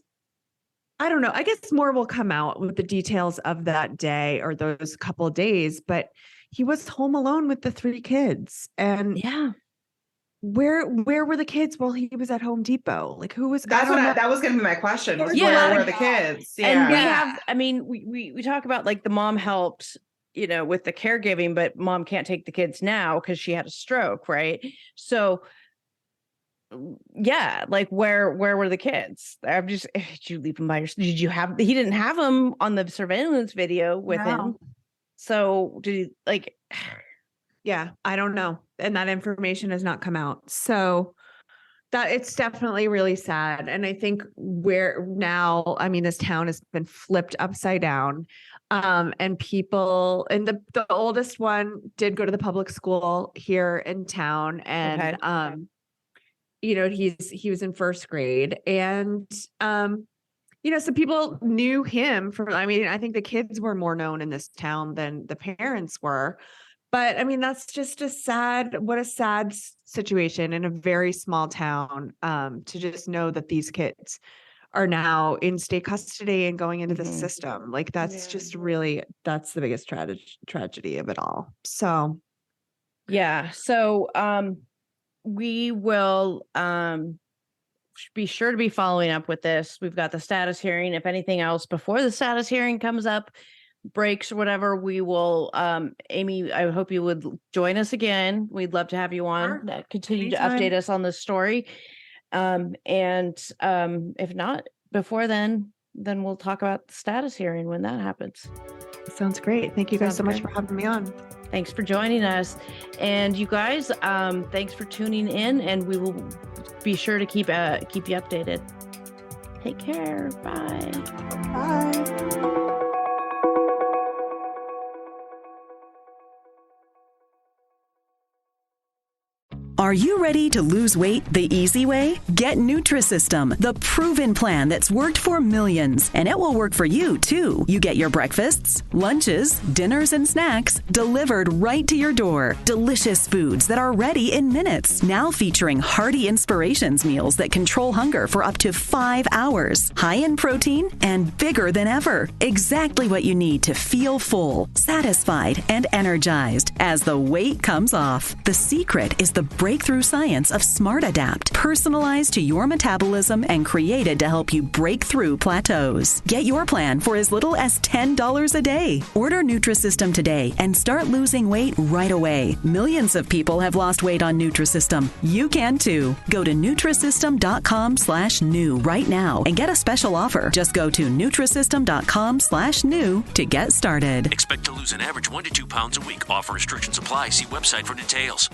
I don't know, I guess more will come out with the details of that day or those couple of days, but he was home alone with the 3 kids. And where were the kids while he was at Home Depot? Like who was, that was going to be my question. Where were the kids? And we talk about like the mom helped, with the caregiving, but mom can't take the kids now because she had a stroke. Right. So like where were the kids? Did you leave them by yourself? He didn't have them on the surveillance video with him. So did he like, I don't know. And that information has not come out. So that it's definitely really sad. And I think this town has been flipped upside down. And people, and the oldest one did go to the public school here in town. And, he was in 1st grade and, some people knew him I think the kids were more known in this town than the parents were. But that's just a sad situation in a very small town, to just know that these kids are now in state custody and going into the system. Like that's just really, that's the biggest tragedy of it all. So, we will, be sure to be following up with this. We've got the status hearing. If anything else before the status hearing comes up, breaks or whatever, we will, Amy, I hope you would join us again. We'd love to have you on, continue to update us on this story. If not before then we'll talk about the status hearing when that happens. Sounds great. Thank you guys so much for having me on. Thanks for joining us. And you guys, thanks for tuning in, and we will be sure to keep you updated. Take care. Bye. Bye. Are you ready to lose weight the easy way? Get Nutrisystem, the proven plan that's worked for millions. And it will work for you, too. You get your breakfasts, lunches, dinners, and snacks delivered right to your door. Delicious foods that are ready in minutes. Now featuring hearty inspirations meals that control hunger for up to 5 hours. High in protein and bigger than ever. Exactly what you need to feel full, satisfied, and energized as the weight comes off. The secret is the breakthrough science of Smart Adapt, personalized to your metabolism and created to help you break through plateaus. Get your plan for as little as $10 a day. Order Nutrisystem today and start losing weight right away. Millions of people have lost weight on Nutrisystem. You can too. Go to Nutrisystem.com/new right now and get a special offer. Just go to Nutrisystem.com/new to get started. Expect to lose an average 1 to 2 pounds a week. Offer restrictions apply. See website for details.